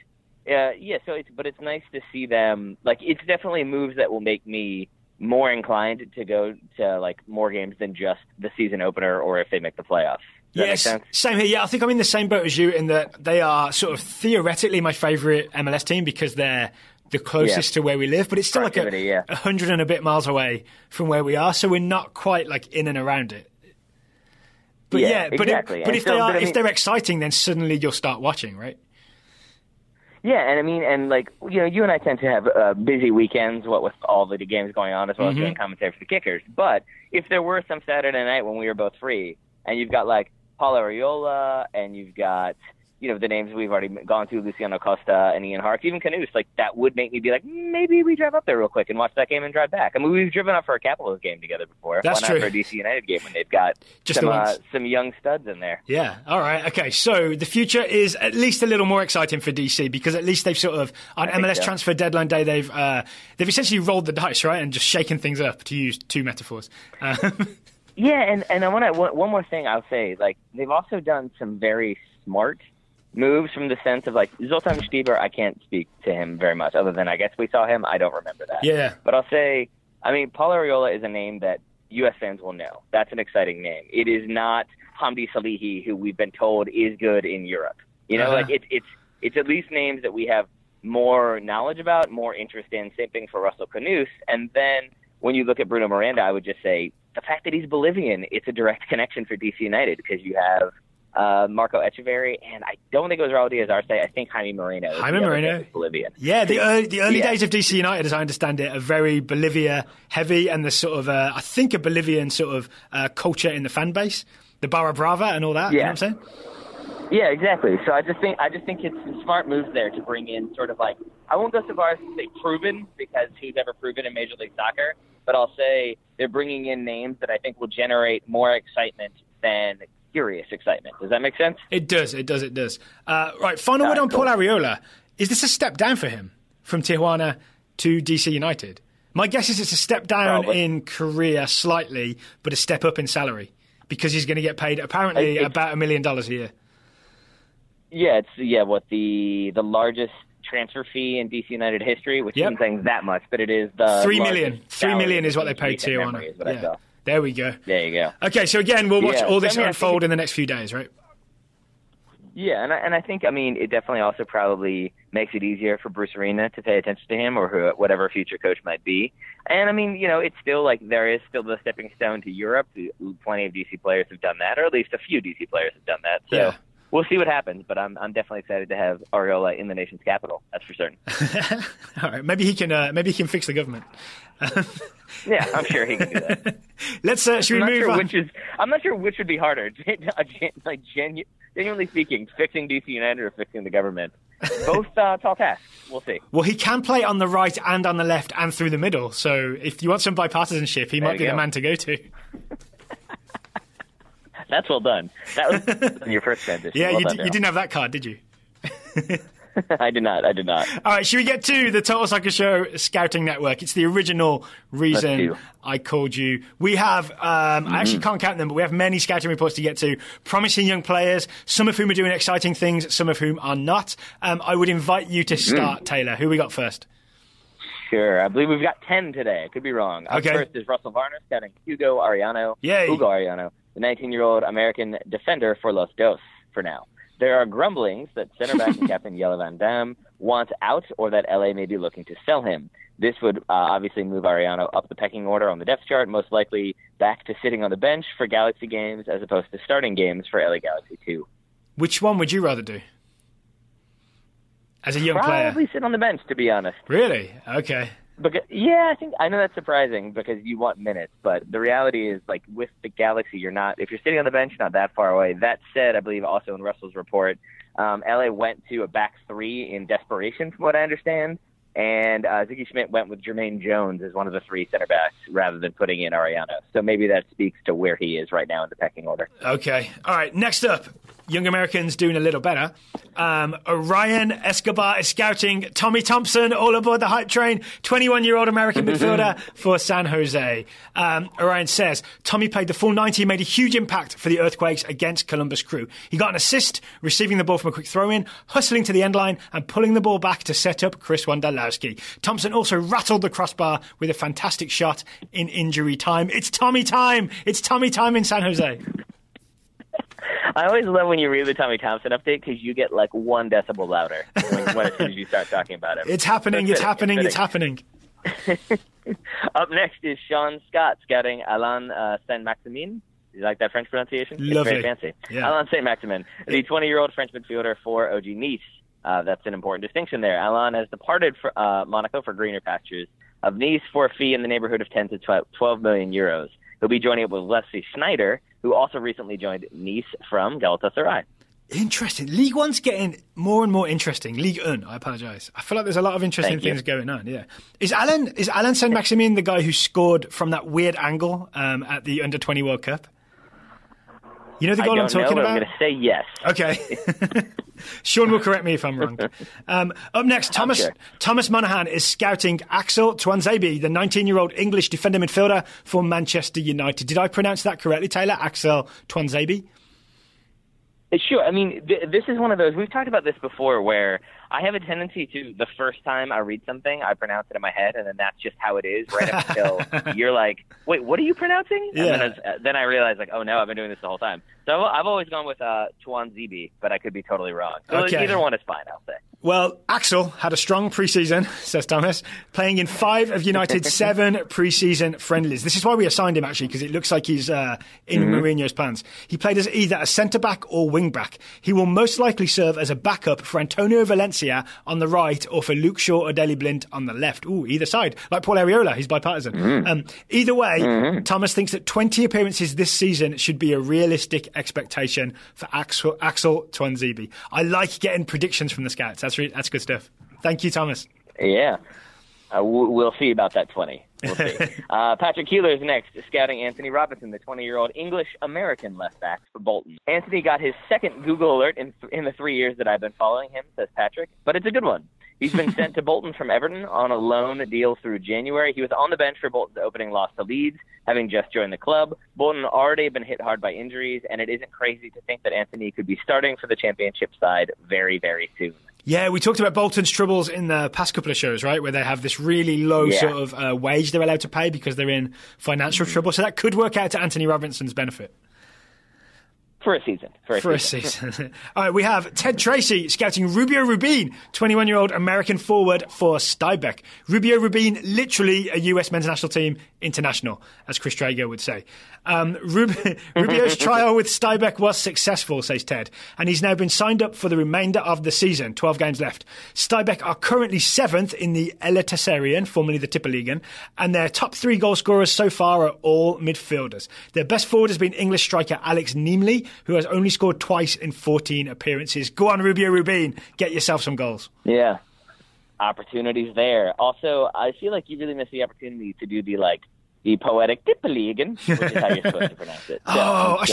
Speaker 3: it's nice to see them. Like, it's definitely moves that will make me more inclined to go to like more games than just the season opener or if they make the playoffs. Does that make sense? Same
Speaker 1: here. Yeah, I think I'm in the same boat as you in that they are sort of theoretically my favorite MLS team because they're the closest to where we live, but it's still like 100 and a bit miles away from where we are, so we're not quite like in and around it. But
Speaker 3: exactly.
Speaker 1: But if they're exciting, then suddenly you'll start watching, right?
Speaker 3: Yeah, and I mean, and like, you and I tend to have busy weekends, what with all the games going on, as well as doing commentary for the Kickers. But if there were some Saturday night when we were both free, and you've got like Paul Arriola, and you've got, the names we've already gone through, Luciano Costa and Ian Harks, even Canus, like that would make me be like, maybe we drive up there real quick and watch that game and drive back. I mean, we've driven up for a Capitals game together before.
Speaker 1: That's true.
Speaker 3: Why not for a DC United game when they've got some young studs in there?
Speaker 1: Yeah. All right. Okay. So the future is at least a little more exciting for DC because at least they've sort of on MLS transfer deadline day they've essentially rolled the dice, right, and just shaken things up, to use two metaphors.
Speaker 3: Yeah, and I want to one more thing I'll say, like they've also done some very smart moves from the sense of like Zoltan Stiba. I can't speak to him very much other than I guess we saw him. I don't remember that.
Speaker 1: Yeah.
Speaker 3: But I'll say, I mean, Paul Arriola is a name that U.S. fans will know. That's an exciting name. It is not Hamdi Salihi, who we've been told is good in Europe. Like it's at least names that we have more knowledge about, more interest in. Same thing for Russell Canus. And then when you look at Bruno Miranda, I would just say the fact that he's Bolivian, it's a direct connection for DC United because you have Marco Echeverri, and I don't think it was Raul Diaz-Arce. I think Jaime Moreno.
Speaker 1: Jaime Moreno.
Speaker 3: Bolivian.
Speaker 1: Yeah, the early days of DC United, as I understand it, are very Bolivia heavy, and the sort of, I think, a Bolivian sort of culture in the fan base, the Barra Brava and all that.
Speaker 3: Yeah.
Speaker 1: You know what I'm saying?
Speaker 3: Yeah, exactly. So I just think it's a smart move there to bring in sort of like, I won't go so far as to say proven, because who's ever proven in Major League Soccer, but I'll say they're bringing in names that I think will generate more excitement than curious excitement. Does that make sense?
Speaker 1: It does. Right, final word on
Speaker 3: cool.
Speaker 1: Paul Arriola. Is this a step down for him from Tijuana to DC United? My guess is it's a step down in career slightly, but a step up in salary, because he's going to get paid apparently about $1 million a year.
Speaker 3: Yeah, it's the largest transfer fee in DC United history, which isn't saying that much, but it is the
Speaker 1: $3 million. $3 million is what they paid Tijuana. Yeah. There we go.
Speaker 3: There you go.
Speaker 1: Okay, so again, we'll watch all this unfold in the next few days, right?
Speaker 3: Yeah, and I think, I mean, it definitely also probably makes it easier for Bruce Arena to pay attention to him, or whatever future coach might be. And I mean, it's still like there is still the stepping stone to Europe. Plenty of DC players have done that, or at least a few DC players have done that. So we'll see what happens, but I'm definitely excited to have Arriola in the nation's capital. That's for certain.
Speaker 1: All right, maybe he can fix the government.
Speaker 3: Yeah, I'm sure he can do that.
Speaker 1: Should we move on?
Speaker 3: I'm not sure which would be harder. Like genuinely speaking, fixing DC United or fixing the government. Both tall tasks. We'll see.
Speaker 1: Well, he can play on the right and on the left and through the middle. So if you want some bipartisanship, he might be the man to go to.
Speaker 3: That's well done. That was your first transition.
Speaker 1: Yeah,
Speaker 3: well
Speaker 1: you didn't have that card, did you?
Speaker 3: I did not.
Speaker 1: All right, should we get to the Total Soccer Show Scouting Network? It's the original reason I called you. We have, I actually can't count them, but we have many scouting reports to get to, promising young players, some of whom are doing exciting things, some of whom are not. I would invite you to start, Taylor. Who we got first?
Speaker 3: Sure. I believe we've got 10 today. I could be wrong. Up first is Russell Varner scouting Hugo Arellano, the 19-year-old American defender for Los Dos for now. There are grumblings that center back and captain Jelle Van Damme wants out, or that LA may be looking to sell him. This would obviously move Arellano up the pecking order on the depth chart, most likely back to sitting on the bench for Galaxy games as opposed to starting games for LA Galaxy 2.
Speaker 1: Which one would you rather do as a young player?
Speaker 3: Probably sit on the bench, to be honest.
Speaker 1: Really? Okay.
Speaker 3: Because, I know that's surprising because you want minutes, but the reality is, like, with the Galaxy, if you're sitting on the bench, you're not that far away. That said, I believe also in Russell's report, LA went to a back three in desperation, from what I understand, and Ziggy Schmidt went with Jermaine Jones as one of the three center backs rather than putting in Arellano. So maybe that speaks to where he is right now in the pecking order.
Speaker 1: Okay. All right. Next up, young Americans doing a little better. Orion Escobar is scouting Tommy Thompson, all aboard the hype train, 21-year-old American midfielder for San Jose. Orion says, Tommy played the full 90 and made a huge impact for the Earthquakes against Columbus Crew. He got an assist, receiving the ball from a quick throw-in, hustling to the end line and pulling the ball back to set up Chris Wondolowski. Thompson also rattled the crossbar with a fantastic shot in injury time. It's Tommy time! It's Tommy time in San Jose.
Speaker 3: I always love when you read the Tommy Thompson update because you get like 1 decibel louder as soon as you start talking about him.
Speaker 1: It's happening.
Speaker 3: Up next is Sean Scott scouting Alain Saint-Maximin. You like that French pronunciation?
Speaker 1: Lovely.
Speaker 3: It's very fancy.
Speaker 1: Yeah.
Speaker 3: Alain Saint-Maximin, the 20-year-old French midfielder for OG Nice. That's an important distinction there. Alain has departed for, Monaco for greener pastures of Nice for a fee in the neighborhood of 10 to 12 million euros. He'll be joining up with Leslie Schneider, who also recently joined Nice from Galatasaray.
Speaker 1: Interesting. League One's getting more and more interesting. League Un, I apologise. I feel like there's a lot of interesting things going on. Yeah. Is Alain Saint-Maximin the guy who scored from that weird angle at the Under-20 World Cup? You know the goal I'm talking about?
Speaker 3: I'm going to say yes.
Speaker 1: Okay. Sean will correct me if I'm wrong. Up next, Thomas Monaghan is scouting Axel Tuanzebe, the 19-year-old English defender midfielder for Manchester United. Did I pronounce that correctly, Taylor? Axel Tuanzebe?
Speaker 3: Sure. I mean, this is one of those, we've talked about this before, where I have a tendency to, the first time I read something, I pronounce it in my head, and then that's just how it is right up until you're like, wait, what are you pronouncing?
Speaker 2: Yeah.
Speaker 3: And then I realize, like, oh, no, I've been doing this the whole time. So I've always gone with Tuanzebe, but I could be totally wrong. So either one is fine, I'll say.
Speaker 1: Well, Axel had a strong preseason, says Thomas, playing in 5 of United's 7 preseason friendlies. This is why we assigned him, actually, because it looks like he's in Mourinho's plans. He played as either a centre-back or wing-back. He will most likely serve as a backup for Antonio Valencia on the right or for Luke Shaw or Daley Blind on the left. Ooh, either side. Like Paul Arriola, he's bipartisan. Either way, Thomas thinks that 20 appearances this season should be a realistic expectation for Axel Tuanzebe. I like getting predictions from the scouts. That's good stuff. Thank you, Thomas.
Speaker 3: Yeah. We'll see about that 20. We'll see. Patrick Keeler is next, scouting Anthony Robinson, the 20-year-old English-American left back for Bolton. Anthony got his second Google alert in the 3 years that I've been following him, says Patrick, but it's a good one. He's been sent to Bolton from Everton on a loan deal through January. He was on the bench for Bolton's opening loss to Leeds, having just joined the club. Bolton already been hit hard by injuries, and it isn't crazy to think that Anthony could be starting for the championship side very, very soon.
Speaker 1: Yeah, we talked about Bolton's troubles in the past couple of shows, right, where they have this really low sort of wage they're allowed to pay because they're in financial trouble. So that could work out to Anthony Robinson's benefit.
Speaker 3: For a season. For a
Speaker 1: season. All right, we have Ted Tracy scouting Rubio Rubin, 21-year-old American forward for Stuybeck. Rubio Rubin, literally a US men's national team international, as Chris Traeger would say. Rubio's trial with Stuybeck was successful, says Ted, and he's now been signed up for the remainder of the season, 12 games left. Stuybeck are currently 7th in the Eliteserien, formerly the Tippeligaen, and their top 3 goal scorers so far are all midfielders. Their best forward has been English striker Alex Nimley, who has only scored twice in 14 appearances. Go on, Rubio Rubin, get yourself some goals.
Speaker 3: Yeah, opportunities there. Also, I feel like you really missed the opportunity to do the poetic Tippeligaen, which is how you're supposed to pronounce it. So
Speaker 1: I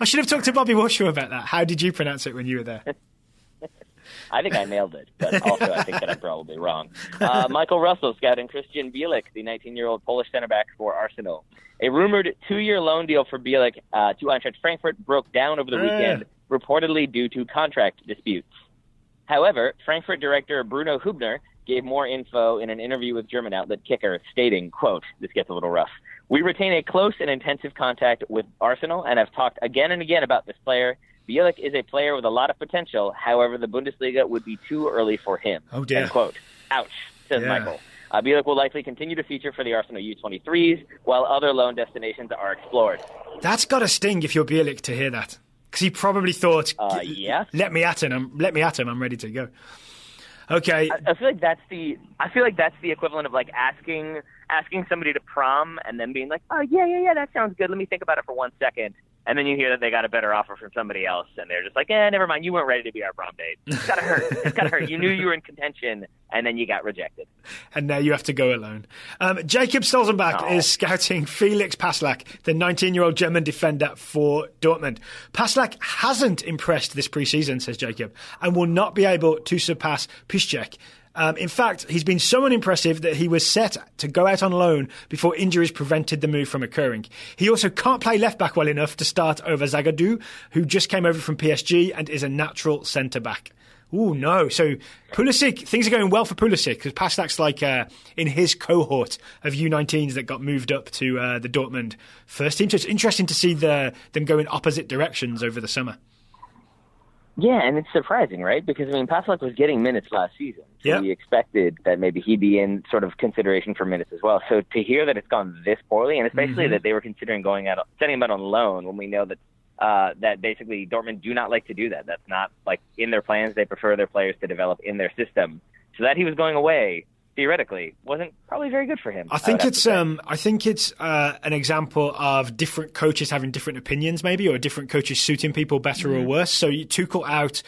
Speaker 1: should have talked to Bobby Warshaw about that. How did you pronounce it when you were there?
Speaker 3: I think I nailed it, but also I think that I'm probably wrong. Michael Russell scouting Christian Bielek, the 19-year-old Polish center back for Arsenal. A rumored 2-year loan deal for Bielek to Eintracht Frankfurt broke down over the weekend, reportedly due to contract disputes. However, Frankfurt director Bruno Hübner gave more info in an interview with German outlet Kicker, stating, quote, this gets a little rough, "We retain a close and intensive contact with Arsenal and have talked again and again about this player. Bielek is a player with a lot of potential. However, the Bundesliga would be too early for him."
Speaker 1: Oh, dear.
Speaker 3: End quote. Ouch, says Michael. Bielek will likely continue to feature for the Arsenal U23s, while other loan destinations are explored.
Speaker 1: That's got to sting if you're Bielek to hear that. Because he probably thought, let me at him, I'm ready to go. Okay.
Speaker 3: I feel like that's the equivalent of like asking somebody to prom and then being like, oh yeah, that sounds good. Let me think about it for 1 second. And then you hear that they got a better offer from somebody else, and they're just like, never mind, you weren't ready to be our prom date. It's gotta hurt. It's gotta hurt. You knew you were in contention, and then you got rejected.
Speaker 1: And now you have to go alone. Jacob Stolzenbach is scouting Felix Passlack, the 19-year-old German defender for Dortmund. Passlack hasn't impressed this preseason, says Jacob, and will not be able to surpass Piszczek. In fact, he's been so unimpressive that he was set to go out on loan before injuries prevented the move from occurring. He also can't play left-back well enough to start over Zagadou, who just came over from PSG and is a natural centre-back. Ooh, no. So Pulisic, things are going well for Pulisic because Passlack's like in his cohort of U19s that got moved up to the Dortmund first team. So it's interesting to see them go in opposite directions over the summer.
Speaker 3: Yeah, and it's surprising, right? Because, Passlack was getting minutes last season. So we expected that maybe he'd be in sort of consideration for minutes as well. So to hear that it's gone this poorly, and especially that they were considering sending him out on loan when we know that that basically Dortmund do not like to do that. That's not like in their plans. They prefer their players to develop in their system. So that he was going away, theoretically, wasn't probably very good for him.
Speaker 1: I think it's an example of different coaches having different opinions, maybe, or different coaches suiting people better or worse. So Tuchel out,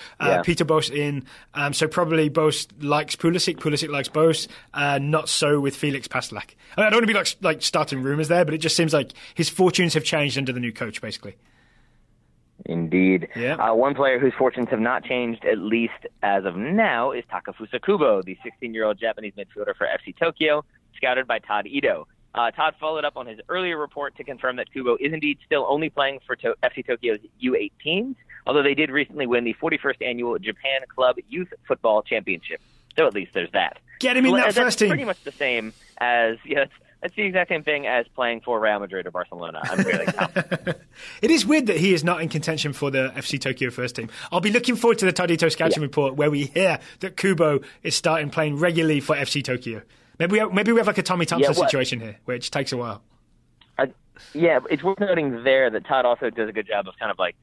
Speaker 1: Peter Bosz in. So probably Bosz likes Pulisic. Pulisic likes Bosz. Not so with Felix Passlack. I don't want to be like starting rumours there, but it just seems like his fortunes have changed under the new coach, basically.
Speaker 3: Indeed.
Speaker 1: Yeah.
Speaker 3: One player whose fortunes have not changed, at least as of now, is Takefusa Kubo, the 16-year-old Japanese midfielder for FC Tokyo, scouted by Todd Ito. Todd followed up on his earlier report to confirm that Kubo is indeed still only playing for FC Tokyo's U18s, although they did recently win the 41st annual Japan Club Youth Football Championship. So at least there's that.
Speaker 1: Get him in that first team.
Speaker 3: Pretty much the same as, that's the exact same thing as playing for Real Madrid or Barcelona. I'm fairly confident.
Speaker 1: It is weird that he is not in contention for the FC Tokyo first team. I'll be looking forward to the Tadito Scouting report where we hear that Kubo is starting playing regularly for FC Tokyo. Maybe we have like a Tommy Thompson situation here, which takes a while.
Speaker 3: It's worth noting there that Todd also does a good job of kind of like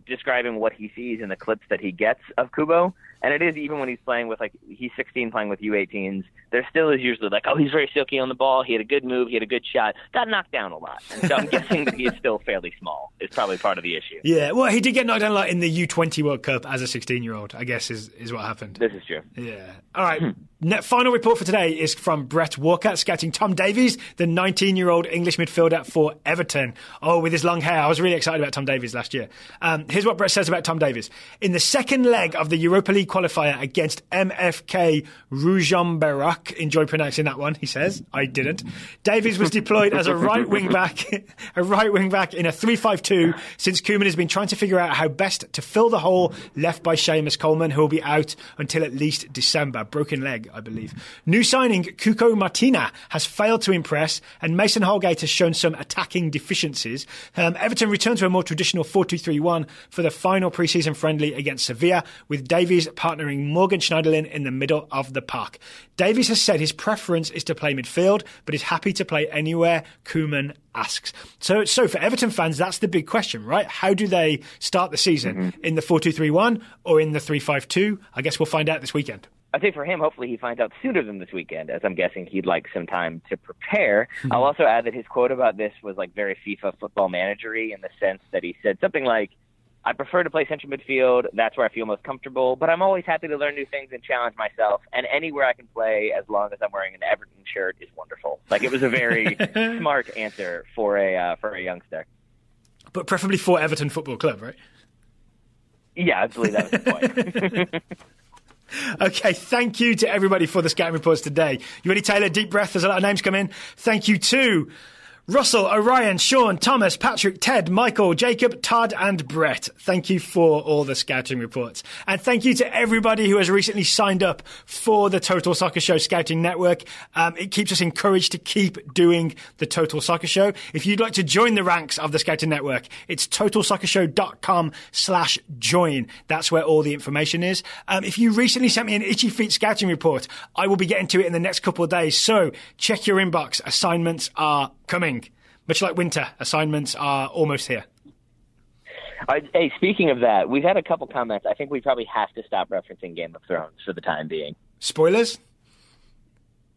Speaker 3: describing what he sees in the clips that he gets of Kubo. And it is, even when he's playing with, he's 16 playing with U18s, there still is usually he's very silky on the ball, he had a good move, he had a good shot, got knocked down a lot. And so I'm guessing that he is still fairly small, is probably part of the issue.
Speaker 1: Yeah, well, he did get knocked down a lot in the U20 World Cup as a 16-year-old, I guess is what happened.
Speaker 3: This is true.
Speaker 1: Yeah. All right. Final report for today is from Brett Walker, scouting Tom Davies, the 19-year-old English midfielder for Everton. Oh, with his long hair. I was really excited about Tom Davies last year. Here's what Brett says about Tom Davies. In the second leg of the Europa League qualifier against MFK Ružomberok, enjoy pronouncing that one, he says. I didn't. Davies was deployed as a right wing back in a 3-5-2, since Koeman has been trying to figure out how best to fill the hole left by Seamus Coleman, who will be out until at least December. Broken leg, I believe. New signing Cuco Martina has failed to impress, and Mason Holgate has shown some attacking deficiencies. Everton return to a more traditional 4-2-3-1 for the final pre-season friendly against Sevilla, with Davies partnering Morgan Schneiderlin in the middle of the park. Davies has said his preference is to play midfield, but is happy to play anywhere Koeman asks. So for Everton fans, that's the big question, right? How do they start the season? In the 4-2-3-1 or in the 3-5-2? I guess we'll find out this weekend.
Speaker 3: I think for him, hopefully he finds out sooner than this weekend, as I'm guessing he'd like some time to prepare. I'll also add that his quote about this was very FIFA football managery, in the sense that he said something like, I prefer to play central midfield. That's where I feel most comfortable. But I'm always happy to learn new things and challenge myself. And anywhere I can play, as long as I'm wearing an Everton shirt, is wonderful. It was a very smart answer for a youngster.
Speaker 1: But preferably for Everton Football Club, right?
Speaker 3: Yeah, I believe that was the point.
Speaker 1: Okay, thank you to everybody for the scouting reports today. You ready, Taylor? Deep breath. There's a lot of names come in. Thank you to Russell, Orion, Sean, Thomas, Patrick, Ted, Michael, Jacob, Todd and Brett. Thank you for all the scouting reports. And thank you to everybody who has recently signed up for the Total Soccer Show Scouting Network. It keeps us encouraged to keep doing the Total Soccer Show. If you'd like to join the ranks of the Scouting Network, it's totalsoccershow.com/join. That's where all the information is. If you recently sent me an Itchy Feet scouting report, I will be getting to it in the next couple of days. So check your inbox. Assignments are coming. Much like winter, assignments are almost here.
Speaker 3: Hey, speaking of that, we've had a couple comments. I think we probably have to stop referencing Game of Thrones for the time being.
Speaker 1: Spoilers?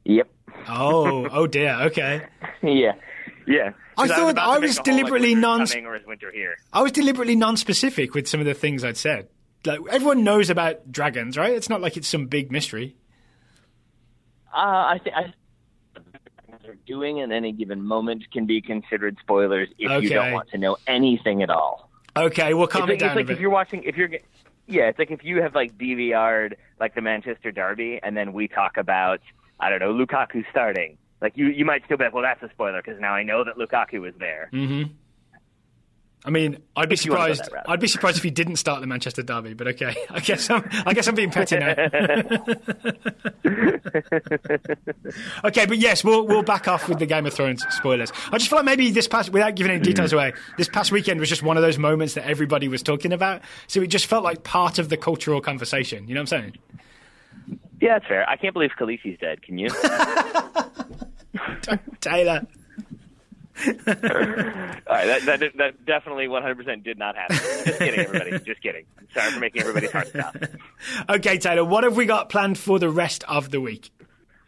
Speaker 3: Yep.
Speaker 1: Oh dear. Okay.
Speaker 3: Yeah.
Speaker 1: I thought I was deliberately
Speaker 3: I
Speaker 1: was deliberately non-specific with some of the things I'd said. Everyone knows about dragons, right? It's not like it's some big mystery.
Speaker 3: I are doing at any given moment can be considered spoilers if you don't want to know anything at all.
Speaker 1: Okay, we'll calm it down a bit.
Speaker 3: If you're watching, it's like if you have DVR'd the Manchester Derby, and then we talk about, I don't know, Lukaku starting. You might still be well, that's a spoiler because now I know that Lukaku was there.
Speaker 1: Mm-hmm. I mean, I'd be surprised. I'd be surprised if he didn't start the Manchester Derby. But okay, I guess I'm being petty now. Okay, but yes, we'll back off with the Game of Thrones spoilers. I just feel like maybe without giving any details away, this past weekend was just one of those moments that everybody was talking about. So it just felt like part of the cultural conversation. You know what I'm saying?
Speaker 3: Yeah, that's fair. I can't believe Khaleesi's dead. Can you?
Speaker 1: Taylor.
Speaker 3: All right, that definitely 100% did not happen. Just kidding, everybody. Just kidding. Sorry for making everybody's heart stop.
Speaker 1: Okay, Taylor, what have we got planned for the rest of the week?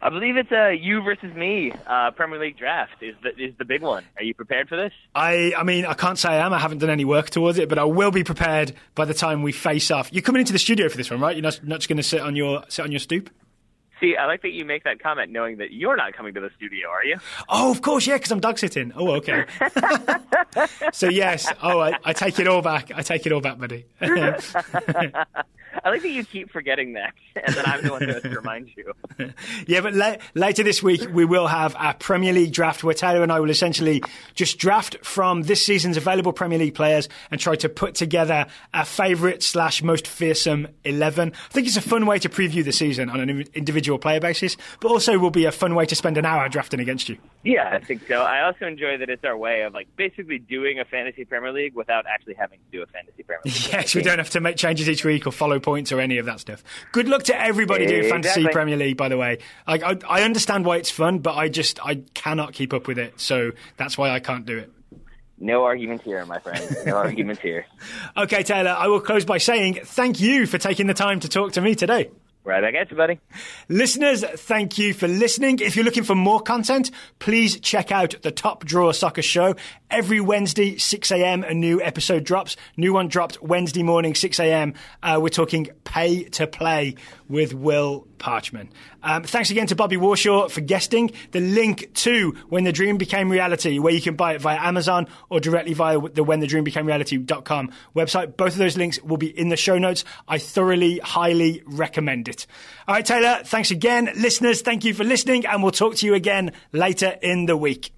Speaker 3: I believe it's you versus me Premier League draft is the big one. Are you prepared for this?
Speaker 1: I mean, I can't say I am. I haven't done any work towards it, but I will be prepared by the time we face off. You're coming into the studio for this one, right? You're not just going to sit on your stoop?
Speaker 3: See, I like that you make that comment knowing that you're not coming to the studio, are you?
Speaker 1: Oh, of course, yeah, because I'm dog sitting. Oh, okay. So, yes. Oh, I take it all back. I take it all back, buddy.
Speaker 3: I like that you keep forgetting that, and then I'm the one who has to remind you.
Speaker 1: Yeah, but later this week, we will have our Premier League draft where Taylor and I will essentially just draft from this season's available Premier League players and try to put together our favourite / most fearsome 11. I think it's a fun way to preview the season on an individual player basis, but also will be a fun way to spend an hour drafting against you.
Speaker 3: Yeah, I think so. I also enjoy that it's our way of basically doing a fantasy Premier League without actually having to do a fantasy Premier League.
Speaker 1: Yes, we don't have to make changes each week or follow points or any of that stuff. Good luck to everybody doing fantasy Premier League, by the way. I understand why it's fun, but I cannot keep up with it, so that's why I can't do it.
Speaker 3: No arguments here, my friend. No arguments here.
Speaker 1: Okay, Taylor, I will close by saying thank you for taking the time to talk to me today.
Speaker 3: Right back at you, buddy.
Speaker 1: Listeners, thank you for listening. If you're looking for more content, please check out the Top Drawer Soccer Show. Every Wednesday, 6 a.m., a new episode drops. New one dropped Wednesday morning, 6 a.m. We're talking Pay to Play with Will Parchman. Thanks again to Bobby Warshaw for guesting. The link to When the Dream Became Reality, where you can buy it via Amazon or directly via the whenthedreambecamereality.com website. Both of those links will be in the show notes. I thoroughly, highly recommend it. All right, Taylor, thanks again. Listeners, thank you for listening, and we'll talk to you again later in the week.